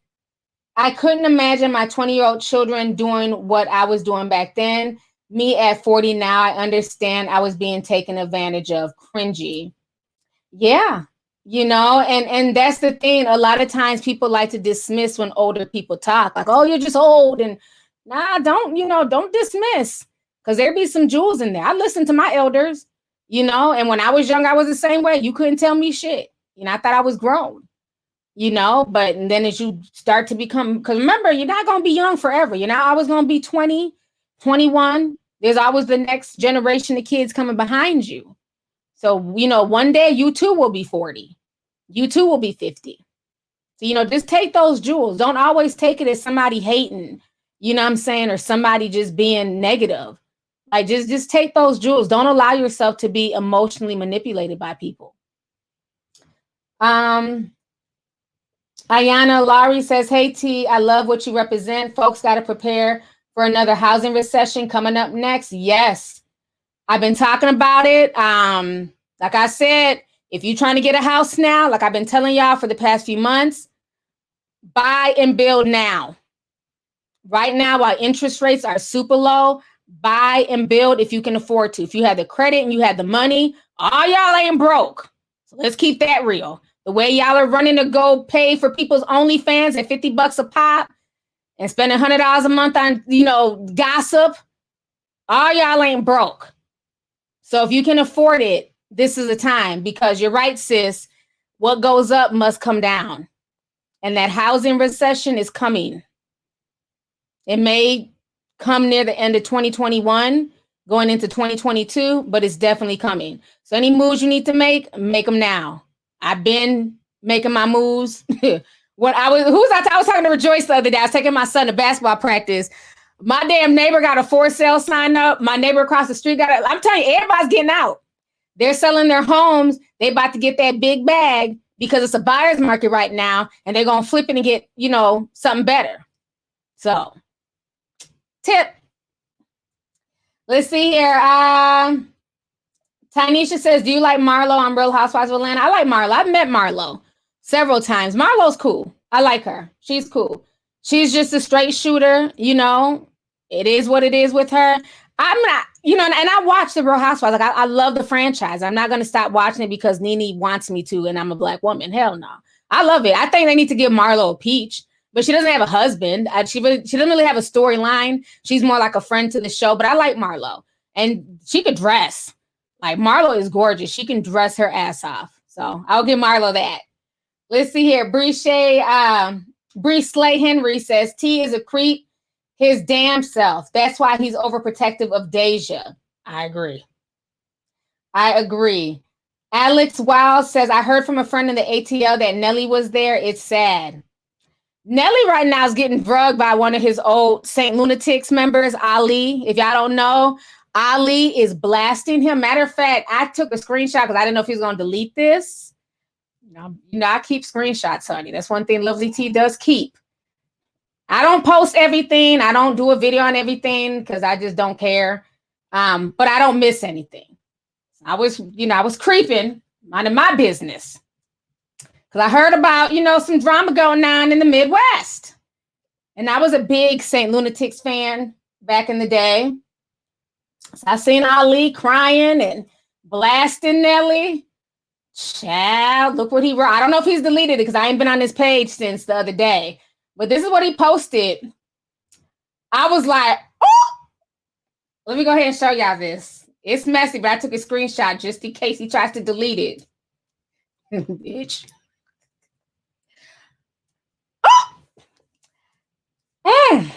I couldn't imagine my 20-year-old children doing what I was doing back then. Me at 40 now, I understand I was being taken advantage of. Cringy. Yeah. You know, and that's the thing. A lot of times people like to dismiss when older people talk, like, oh, you're just old. And nah, don't dismiss, because there be some jewels in there. I listen to my elders, you know, and when I was young, I was the same way. You couldn't tell me shit. You know, I thought I was grown, you know, but then as you start to become, because remember, you're not going to be young forever. You're not always going to be 20, 21. There's always the next generation of kids coming behind you. So, you know, one day you too will be 40. You too will be 50. So, you know, just take those jewels. Don't always take it as somebody hating, you know what I'm saying? Or somebody just being negative. Like, just take those jewels. Don't allow yourself to be emotionally manipulated by people. Ayana Laurie says, hey, T, I love what you represent. Folks got to prepare for another housing recession coming up next. Yes. I've been talking about it. Like I said, if you're trying to get a house now, like I've been telling y'all for the past few months, buy and build now. Right now, while interest rates are super low, buy and build if you can afford to. If you have the credit and you have the money, all y'all ain't broke. So let's keep that real. The way y'all are running to go pay for people's OnlyFans at $50 a pop and spending $100 a month on, you know, gossip, all y'all ain't broke. So if you can afford it, this is the time, because you're right, sis. What goes up must come down. And that housing recession is coming. It may come near the end of 2021, going into 2022, but it's definitely coming. So any moves you need to make them now. I've been making my moves. When I was talking to Rejoice the other day. I was taking my son to basketball practice. My damn neighbor got a for sale sign up. My neighbor across the street I'm telling you, everybody's getting out. They're selling their homes. They about to get that big bag because it's a buyer's market right now, and they're going to flip it and get, you know, something better. So, tip. Let's see here. Tynesha says, do you like Marlo on Real Housewives of Atlanta? I like Marlo. I've met Marlo several times. Marlo's cool. I like her. She's cool. She's just a straight shooter, you know. It is what it is with her. I'm not, you know, and I watch the Real Housewives. Like, I love the franchise. I'm not going to stop watching it because Nene wants me to, and I'm a Black woman. Hell no. I love it. I think they need to give Marlo a peach, but she doesn't have a husband. She doesn't really have a storyline. She's more like a friend to the show, but I like Marlo. And she could dress. Like, Marlo is gorgeous. She can dress her ass off. So I'll give Marlo that. Let's see here. Bree Slay Henry says, T is a creep his damn self. That's why he's overprotective of Deja. I agree. Alex Wild says, I heard from a friend in the ATL that Nelly was there. It's sad. Nelly right now is getting drugged by one of his old Saint Lunatics members, Ali. If y'all don't know, Ali is blasting him. Matter of fact, I took a screenshot because I didn't know if he was going to delete this. You know, I keep screenshots, honey. That's one thing Lovelyti does keep. I don't post everything. I don't do a video on everything because I just don't care. But I don't miss anything. I was creeping, minding my business. Because I heard about, some drama going on in the Midwest. And I was a big Saint Lunatics fan back in the day. So I seen Ali crying and blasting Nelly. Child, look what he wrote. I don't know if he's deleted it because I ain't been on his page since the other day. But this is what he posted. I was like, oh! Let me go ahead and show y'all this. It's messy, but I took a screenshot just in case he tries to delete it. Bitch. Oh!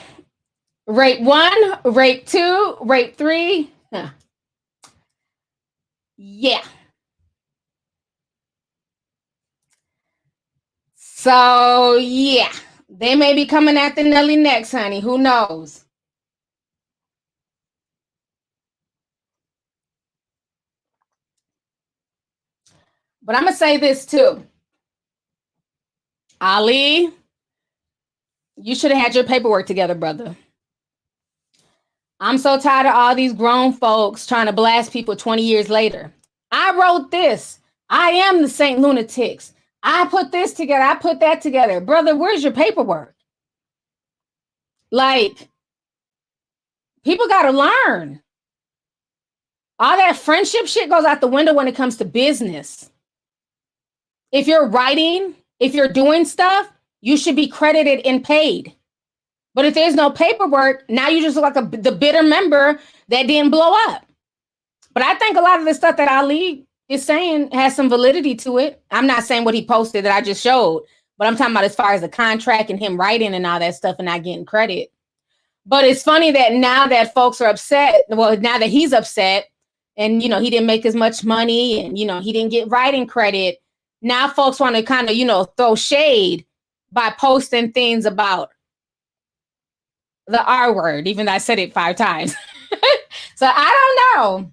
Rape 1, rape 2, rape 3. Huh. Yeah. So, yeah. They may be coming after Nelly next, honey. Who knows? But I'm going to say this too. Ali, you should have had your paperwork together, brother. I'm so tired of all these grown folks trying to blast people 20 years later. I wrote this. I am the Saint Lunatics. I put this together. I put that together. Brother, where's your paperwork? Like, people got to learn. All that friendship shit goes out the window when it comes to business. If you're writing, if you're doing stuff, you should be credited and paid. But if there's no paperwork, now you just look like the bitter member that didn't blow up. But I think a lot of the stuff that Ali is saying has some validity to it. I'm not saying what he posted that I just showed, but I'm talking about as far as the contract and him writing and all that stuff and not getting credit. But it's funny that now that folks are upset, well, now that he's upset and, he didn't make as much money and, he didn't get writing credit. Now folks want to kind of, throw shade by posting things about the R word, even though I said it 5 times. So I don't know.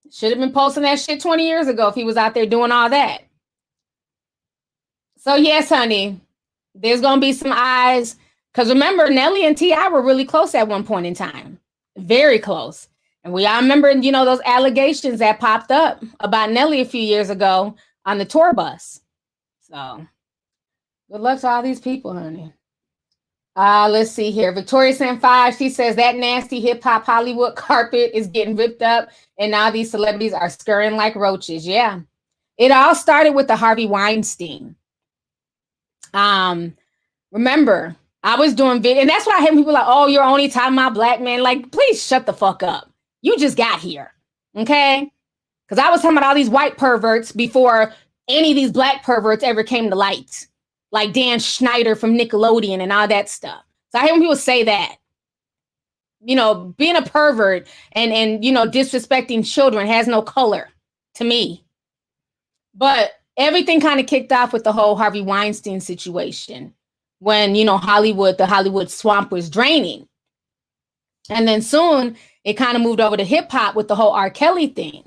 Should have been posting that shit 20 years ago if he was out there doing all that. So yes, honey, there's going to be some eyes. Because remember, Nelly and T.I. were really close at one point in time. Very close. And we all remember, those allegations that popped up about Nelly a few years ago on the tour bus. So good luck to all these people, honey. Let's see here. Victoria San 5, she says that nasty hip hop Hollywood carpet is getting ripped up and now these celebrities are scurrying like roaches. Yeah. It all started with the Harvey Weinstein. Remember, I was doing video, and that's why I hate people like, oh, you're only talking about black men. Like, please shut the fuck up. You just got here. Okay? Because I was talking about all these white perverts before any of these black perverts ever came to light. Like Dan Schneider from Nickelodeon and all that stuff. So I hate when people say that. Being a pervert and disrespecting children has no color to me. But everything kind of kicked off with the whole Harvey Weinstein situation when, the Hollywood swamp was draining. And then soon it kind of moved over to hip hop with the whole R. Kelly thing.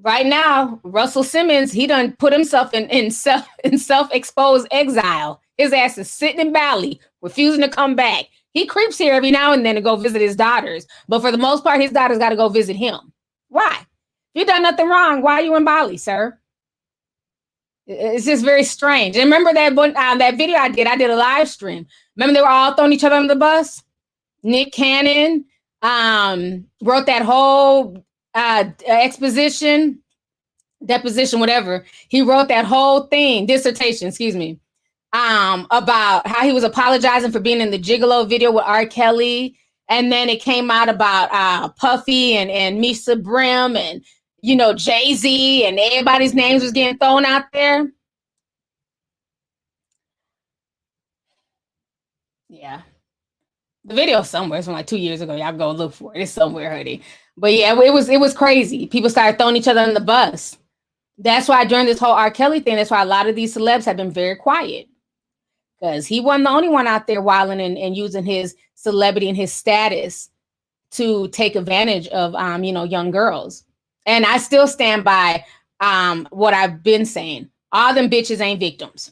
Right now, Russell Simmons, he done put himself in self-exposed exile. His ass is sitting in Bali, refusing to come back. He creeps here every now and then to go visit his daughters. But for the most part, his daughters got to go visit him. Why? You done nothing wrong. Why are you in Bali, sir? It's just very strange. And remember that video I did a live stream. Remember they were all throwing each other under the bus? Nick Cannon wrote that whole deposition, whatever. He wrote that whole dissertation, about how he was apologizing for being in the Gigolo video with R. Kelly. And then it came out about Puffy and Misa Brim and, Jay-Z and everybody's names was getting thrown out there. Yeah. The video somewhere from like 2 years ago. Y'all go look for it. It's somewhere, honey. But yeah, it was crazy. People started throwing each other on the bus. That's why during this whole R. Kelly thing, that's why a lot of these celebs have been very quiet. Because he wasn't the only one out there wilding and using his celebrity and his status to take advantage of young girls. And I still stand by what I've been saying. All them bitches ain't victims.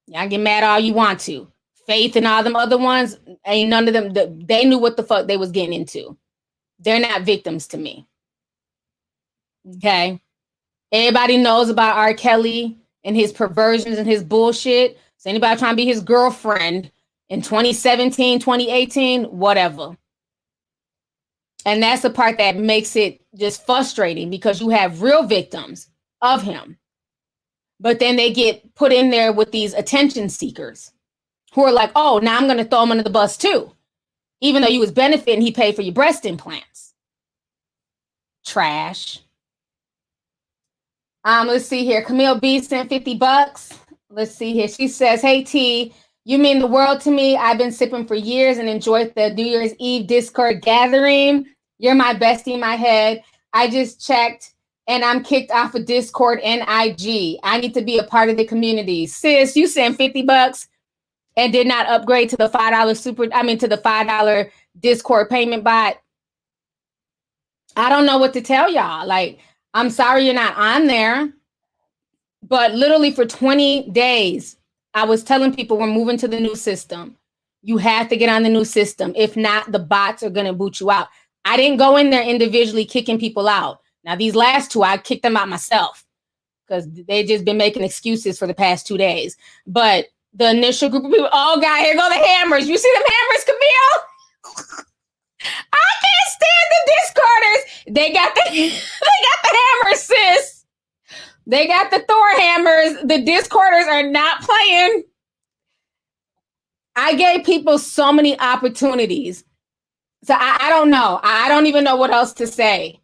Y'all get mad all you want to. Faith and all them other ones, ain't none of them. They knew what the fuck they was getting into. They're not victims to me. Okay? Everybody knows about R. Kelly and his perversions and his bullshit. So anybody trying to be his girlfriend in 2017, 2018, whatever. And that's the part that makes it just frustrating because you have real victims of him. But then they get put in there with these attention seekers who are like, oh, now I'm going to throw him under the bus too. Even though you was benefiting, he paid for your breast implants. Trash. Let's see here. Camille B sent $50. Let's see here. She says, hey, T, you mean the world to me. I've been sipping for years and enjoyed the New Year's Eve Discord gathering. You're my bestie in my head. I just checked and I'm kicked off of Discord and IG. I need to be a part of the community. Sis, you sent $50 and did not upgrade to the $5 to the $5 Discord payment bot. I don't know what to tell y'all. Like, I'm sorry you're not on there. But literally for 20 days, I was telling people we're moving to the new system. You have to get on the new system. If not, the bots are going to boot you out. I didn't go in there individually kicking people out. Now, these last two, I kicked them out myself because they've just been making excuses for the past 2 days. But the initial group of people, oh, God, here go the hammers. You see them hammers, Camille? I can't stand the Discorders. They got the hammers, sis. They got the Thor hammers. The Discorders are not playing. I gave people so many opportunities. So I don't know. I don't even know what else to say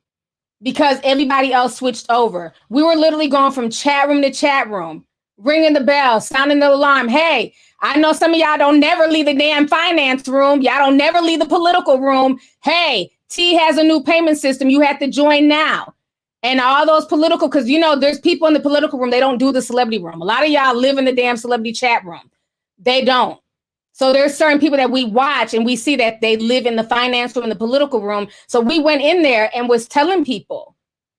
because everybody else switched over. We were literally going from chat room to chat room, ringing the bell, sounding the alarm. Hey, I know some of y'all don't never leave the damn finance room. Y'all don't never leave the political room. Hey, T has a new payment system. You have to join now. And all those political, because, there's people in the political room. They don't do the celebrity room. A lot of y'all live in the damn celebrity chat room. They don't. So there's certain people that we watch and we see that they live in the finance room, in the political room. So we went in there and was telling people.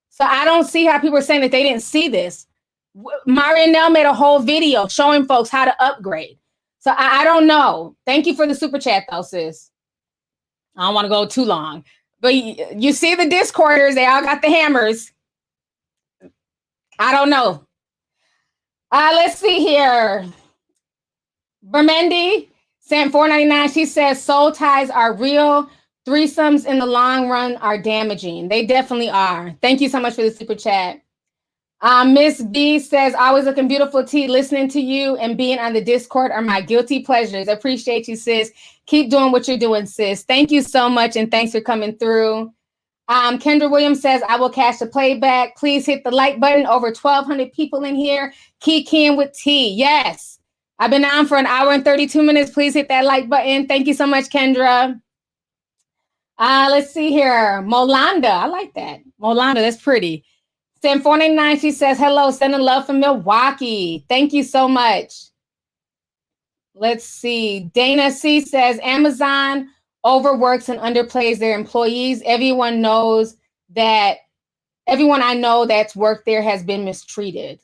So I don't see how people are saying that they didn't see this. Marianelle made a whole video showing folks how to upgrade. So I don't know. Thank you for the super chat though, sis. I don't want to go too long. But you see the Discorders, they all got the hammers. I don't know. Let's see here. Bermendi sent $4.99. She says soul ties are real. Threesomes in the long run are damaging. They definitely are. Thank you so much for the super chat. Miss B says, always looking beautiful, T. Listening to you and being on the Discord are my guilty pleasures. Appreciate you, sis. Keep doing what you're doing, sis. Thank you so much, and thanks for coming through. Kendra Williams says, I will catch the playback. Please hit the like button. Over 1,200 people in here. Kicking with T. Yes. I've been on for 1 hour and 32 minutes. Please hit that like button. Thank you so much, Kendra. Let's see here. Molanda. I like that. Molanda, that's pretty. Send $4.99. She says, hello, sending love from Milwaukee. Thank you so much. Let's see. Dana C says, Amazon overworks and underplays their employees. Everyone I know that's worked there has been mistreated.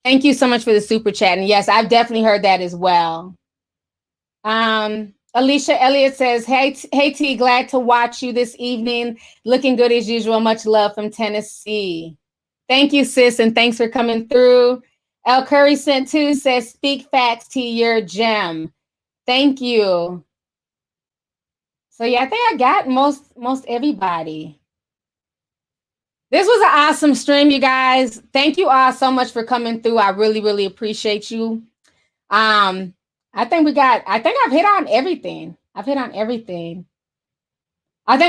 Thank you so much for the super chat. And yes, I've definitely heard that as well. Alicia Elliott says, hey T, glad to watch you this evening. Looking good as usual. Much love from Tennessee. Thank you, sis, and thanks for coming through. El Curry sent 2, says, speak facts, T, you're a gem. Thank you. So yeah, I think I got most everybody. This was an awesome stream, you guys. Thank you all so much for coming through. I really, really appreciate you. I think I've hit on everything. I think,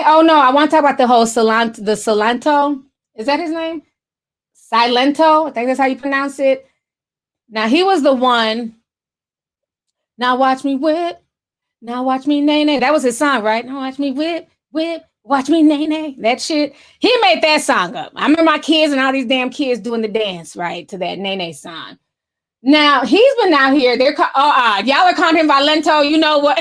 I want to talk about the whole Silentó. Is that his name? Silentó, I think that's how you pronounce it. Now, he was the one. Now watch me whip. Now watch me nay nay. That was his song, right? Now watch me whip, whip, Watch me, Nene. That shit. He made that song up. I remember my kids and all these damn kids doing the dance, right, to that Nene song. Now, he's been out here. They're y'all are calling him Silentó. You know what?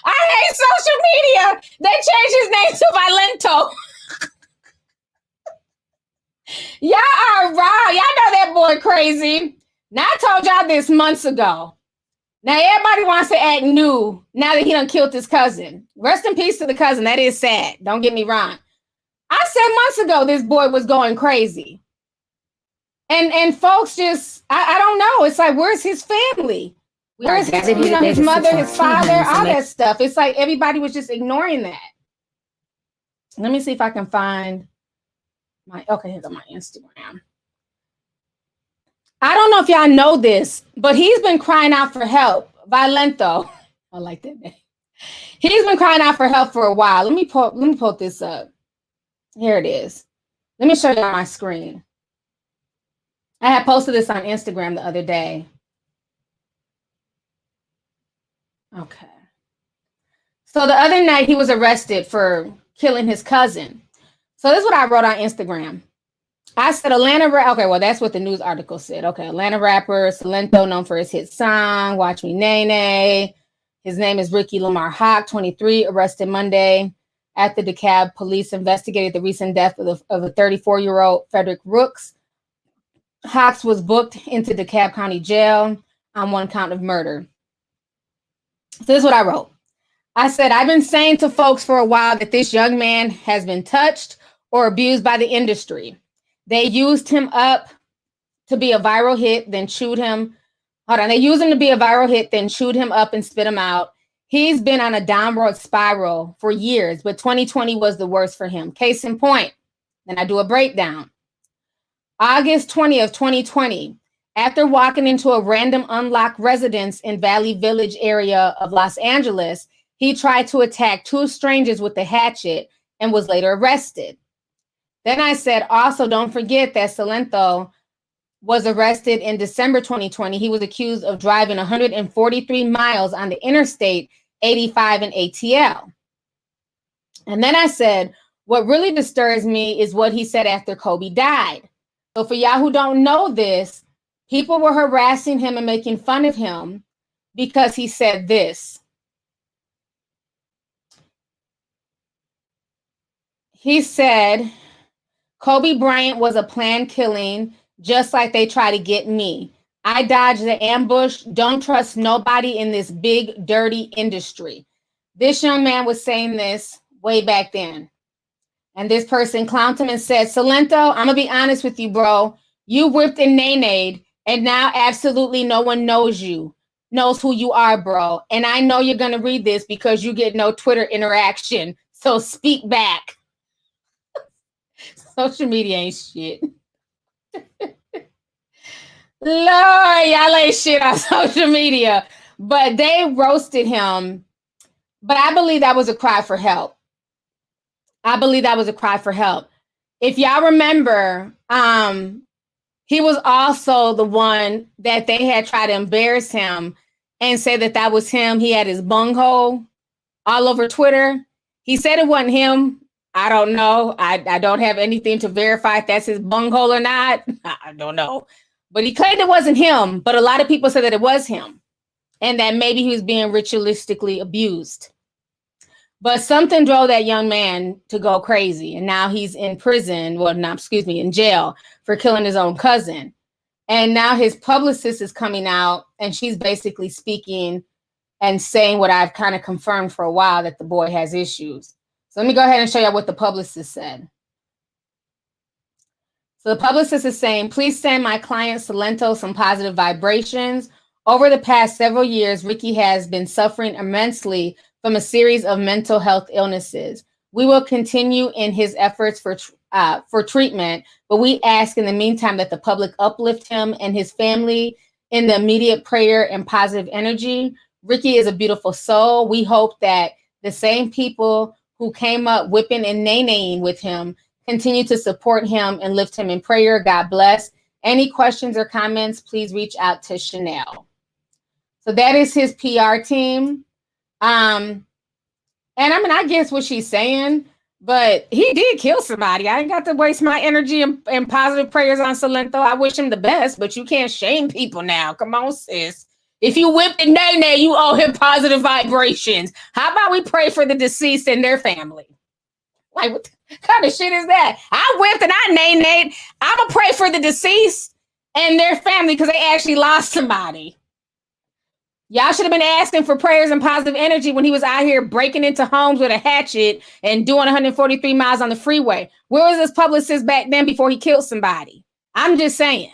I hate social media. They changed his name to Silentó. Y'all are raw. Y'all know that boy crazy. Now, I told y'all this months ago. Now, everybody wants to act new now that he done killed his cousin. Rest in peace to the cousin. That is sad. Don't get me wrong. I said months ago this boy was going crazy. And folks just, I don't know. It's like, where's his family? Where's his, his mother, his father, all that stuff. It's like everybody was just ignoring that. Let me see if I can find here's on my Instagram. I don't know if y'all know this, but he's been crying out for help. Silentó. I like that name. He's been crying out for help for a while. Let me pull this up. Here it is. Let me show you on my screen. I had posted this on Instagram the other day. Okay. So the other night he was arrested for killing his cousin. So this is what I wrote on Instagram. I said okay, well, that's what the news article said. Okay, Atlanta rapper Silentó, known for his hit song, Watch Me, Nene. His name is Ricky Lamar Hawk, 23, arrested Monday at the DeKalb. Police investigated the recent death of a 34-year-old Frederick Rooks. Hawks was booked into DeKalb County Jail on one count of murder. So this is what I wrote. I said, I've been saying to folks for a while that this young man has been touched or abused by the industry. They used him up to be a viral hit, then chewed him. They used him to be a viral hit, then chewed him up and spit him out. He's been on a downward spiral for years, but 2020 was the worst for him. Case in point. Then I do a breakdown. August 20th, 2020, after walking into a random unlocked residence in Valley Village area of Los Angeles, he tried to attack two strangers with a hatchet and was later arrested. Then I said, also, don't forget that Silentó was arrested in December 2020. He was accused of driving 143 miles on the Interstate 85 in ATL. And then I said, what really disturbs me is what he said after Kobe died. So for y'all who don't know this, people were harassing him and making fun of him because he said this. He said, Kobe Bryant was a planned killing, just like they try to get me. I dodged the ambush. Don't trust nobody in this big, dirty industry. This young man was saying this way back then. And this person clowned him and said, Silentó, I'm going to be honest with you, bro. You whipped and Nene, and now absolutely no one knows who you are, bro. And I know you're going to read this because you get no Twitter interaction. So speak back. Social media ain't shit. Lord, y'all ain't shit on social media. But they roasted him. But I believe that was a cry for help. If y'all remember, he was also the one that they had tried to embarrass him and say that was him. He had his bunghole all over Twitter. He said it wasn't him. I don't know. I don't have anything to verify if that's his bunghole or not. I don't know. But he claimed it wasn't him. But a lot of people said that it was him and that maybe he was being ritualistically abused. But something drove that young man to go crazy. And now he's in prison. Well, in jail for killing his own cousin. And now his publicist is coming out and she's basically speaking and saying what I've kind of confirmed for a while, that the boy has issues. So let me go ahead and show you what the publicist said. So the publicist is saying, please send my client Silentó some positive vibrations. Over the past several years, Ricky has been suffering immensely from a series of mental health illnesses. We will continue in his efforts for treatment, but we ask in the meantime that the public uplift him and his family in the immediate prayer and positive energy. Ricky is a beautiful soul. We hope that the same people who came up whipping and Nene with him continue to support him and lift him in prayer. God bless. Any questions or comments, please reach out to Chanel. So that is his PR team. And I mean, I guess what she's saying, but he did kill somebody. I ain't got to waste my energy and positive prayers on Silentó. I wish him the best, but you can't shame people now. Come on, sis. If you whipped a Nene, you owe him positive vibrations. How about we pray for the deceased and their family? Like, what kind of shit is that? I whipped and I Nene. I'm going to pray for the deceased and their family because they actually lost somebody. Y'all should have been asking for prayers and positive energy when he was out here breaking into homes with a hatchet and doing 143 miles on the freeway. Where was his publicist back then before he killed somebody? I'm just saying.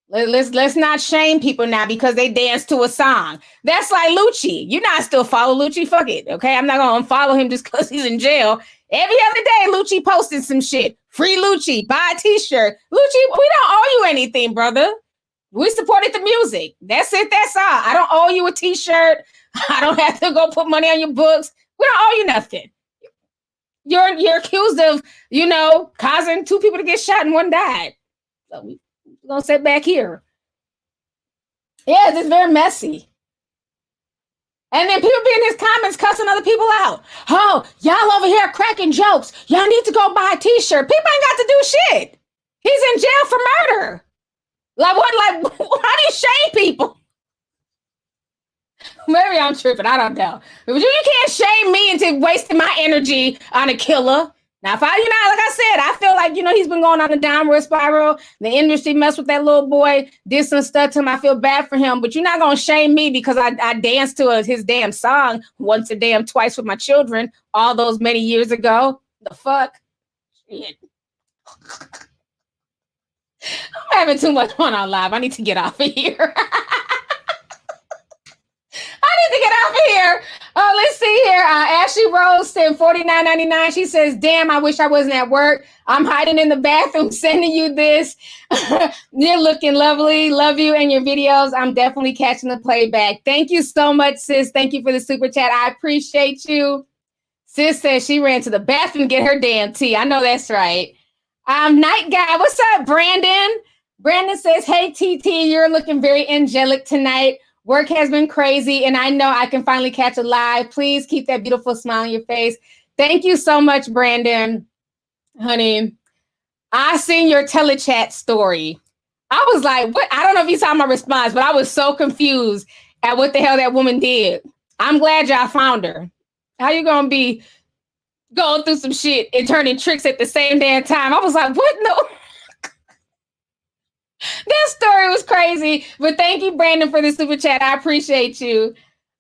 Let's not shame people now because they dance to a song. That's like Lucci. You not still follow Lucci? Fuck it, okay? I'm not gonna unfollow him just because he's in jail. Every other day, Lucci posted some shit. Free Lucci, buy a t-shirt. Lucci, we don't owe you anything, brother. We supported the music. That's it, that's all. I don't owe you a t-shirt. I don't have to go put money on your books. We don't owe you nothing. You're accused of, causing 2 people to get shot and 1 died. So we're gonna sit back here. Yeah, it's very messy. And then people be in his comments cussing other people out. Oh, y'all over here cracking jokes. Y'all need to go buy a t-shirt. People ain't got to do shit. He's in jail for murder. Like what? Like, how do you shame people? Maybe I'm tripping. I don't know. But you can't shame me into wasting my energy on a killer. Now, if I, like I said, I feel like, he's been going on a downward spiral. The industry messed with that little boy, did some stuff to him. I feel bad for him, but you're not going to shame me because I danced to his damn song once a damn twice with my children all those many years ago. The fuck? Shit. I'm having too much fun on live. I need to get off of here. I need to get off of here. Let's see here. Ashley Rose sent $49.99. She says, damn, I wish I wasn't at work. I'm hiding in the bathroom sending you this. You're looking lovely. Love you and your videos. I'm definitely catching the playback. Thank you so much, sis. Thank you for the super chat. I appreciate you. Sis says she ran to the bathroom to get her damn tea. I know that's right. Night Guy. What's up, Brandon? Brandon says, hey, TT, you're looking very angelic tonight. Work has been crazy, and I know I can finally catch a live. Please keep that beautiful smile on your face. Thank you so much, Brandon. Honey, I seen your telechat story. I was like, what? I don't know if you saw my response, but I was so confused at what the hell that woman did. I'm glad y'all found her. How you gonna be going through some shit and turning tricks at the same damn time? I was like, what? No. That story was crazy, but thank you, Brandon, for the super chat. I appreciate you.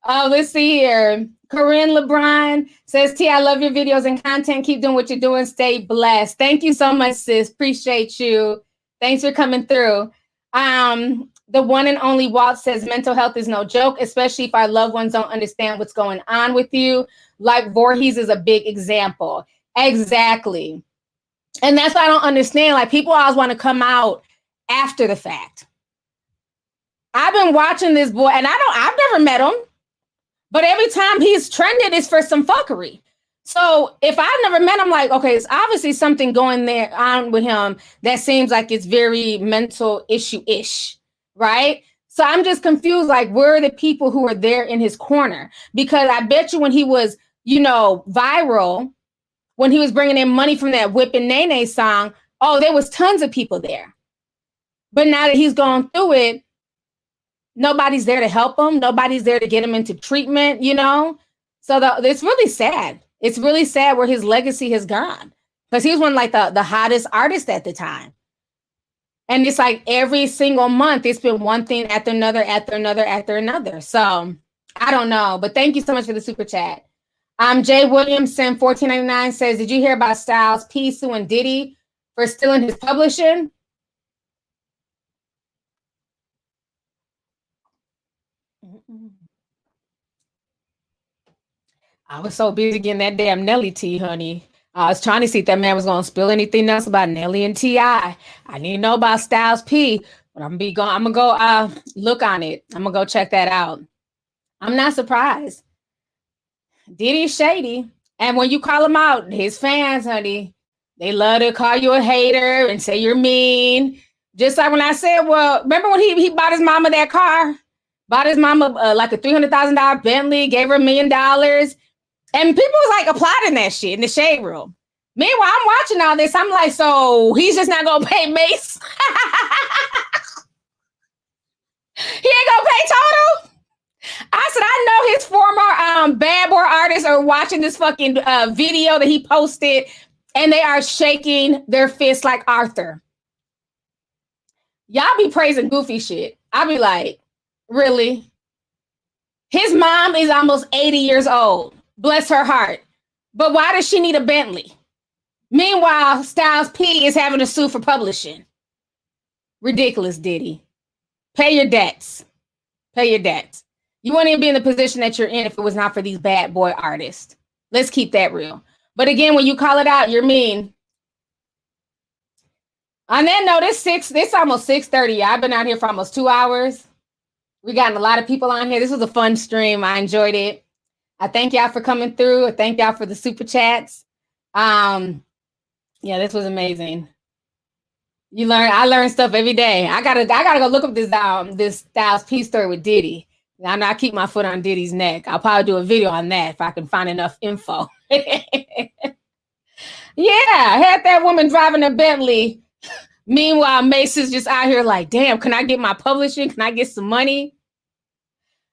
Let's see here. Corinne LeBron says, T, I love your videos and content. Keep doing what you're doing. Stay blessed. Thank you so much, sis. Appreciate you. Thanks for coming through. The one and only Walt says, mental health is no joke, especially if our loved ones don't understand what's going on with you. Like Voorhees is a big example. Exactly. And that's why I don't understand. Like, people always want to come out after the fact. I've been watching this boy, and I've never met him, but every time he's trended, it's for some fuckery. So if I've never met him, like, okay, it's obviously something going there on with him that seems like it's very mental issue-ish, right? So I'm just confused, like, where are the people who are there in his corner? Because I bet you when he was, viral, when he was bringing in money from that Whippin' Nene song, oh, there was tons of people there. But now that he's gone through it, nobody's there to help him. Nobody's there to get him into treatment, So it's really sad. It's really sad where his legacy has gone. Because he was one like the hottest artist at the time. And it's like every single month, it's been one thing after another, after another, after another. So I don't know. But thank you so much for the super chat. Jay Williamson, $14.99 says, did you hear about Styles P suing Diddy for stealing his publishing? I was so busy getting that damn Nelly tea, honey. I was trying to see if that man was going to spill anything else about Nelly and T.I. I need to know about Styles P, but I'm going to go look on it. I'm going to go check that out. I'm not surprised. Diddy's shady. And when you call him out, his fans, honey, they love to call you a hater and say you're mean. Just like when I said, well, remember when he bought his mama that car? Bought his mama like a $300,000 Bentley, gave her $1 million. And people was like applauding that shit in the shade room. Meanwhile, I'm watching all this. I'm like, so he's just not gonna pay Mace? He ain't gonna pay Total? I said, I know his former bad boy artists are watching this fucking video that he posted, and they are shaking their fists like Arthur. Y'all be praising goofy shit. I be like, really? His mom is almost 80 years old. Bless her heart. But why does she need a Bentley? Meanwhile, Styles P is having to sue for publishing. Ridiculous, Diddy. Pay your debts. Pay your debts. You wouldn't even be in the position that you're in if it was not for these bad boy artists. Let's keep that real. But again, when you call it out, you're mean. On that note, it's almost 6:30. I've been out here for almost 2 hours. We gotten a lot of people on here. This was a fun stream. I enjoyed it. I thank y'all for coming through. I thank y'all for the super chats. Yeah, this was amazing. I learn stuff every day. I gotta go look up this Styles P story with Diddy. I'm not keep my foot on Diddy's neck. I'll probably do a video on that if I can find enough info. Yeah, had that woman driving a Bentley. Meanwhile, Mace is just out here like, damn, can I get my publishing? Can I get some money?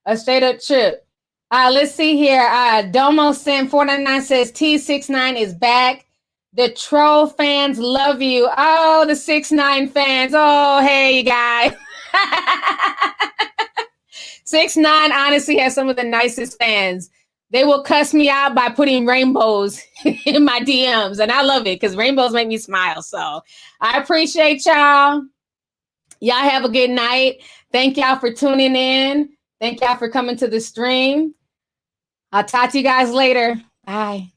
A straight up trip. Let's see here. Domo Sin 499 says T69 is back. The troll fans love you. Oh, the 6ix9ine fans. Oh, hey, you guys. 6ix9ine honestly has some of the nicest fans. They will cuss me out by putting rainbows in my DMs. And I love it because rainbows make me smile. So I appreciate y'all. Y'all have a good night. Thank y'all for tuning in. Thank y'all for coming to the stream. I'll talk to you guys later. Bye.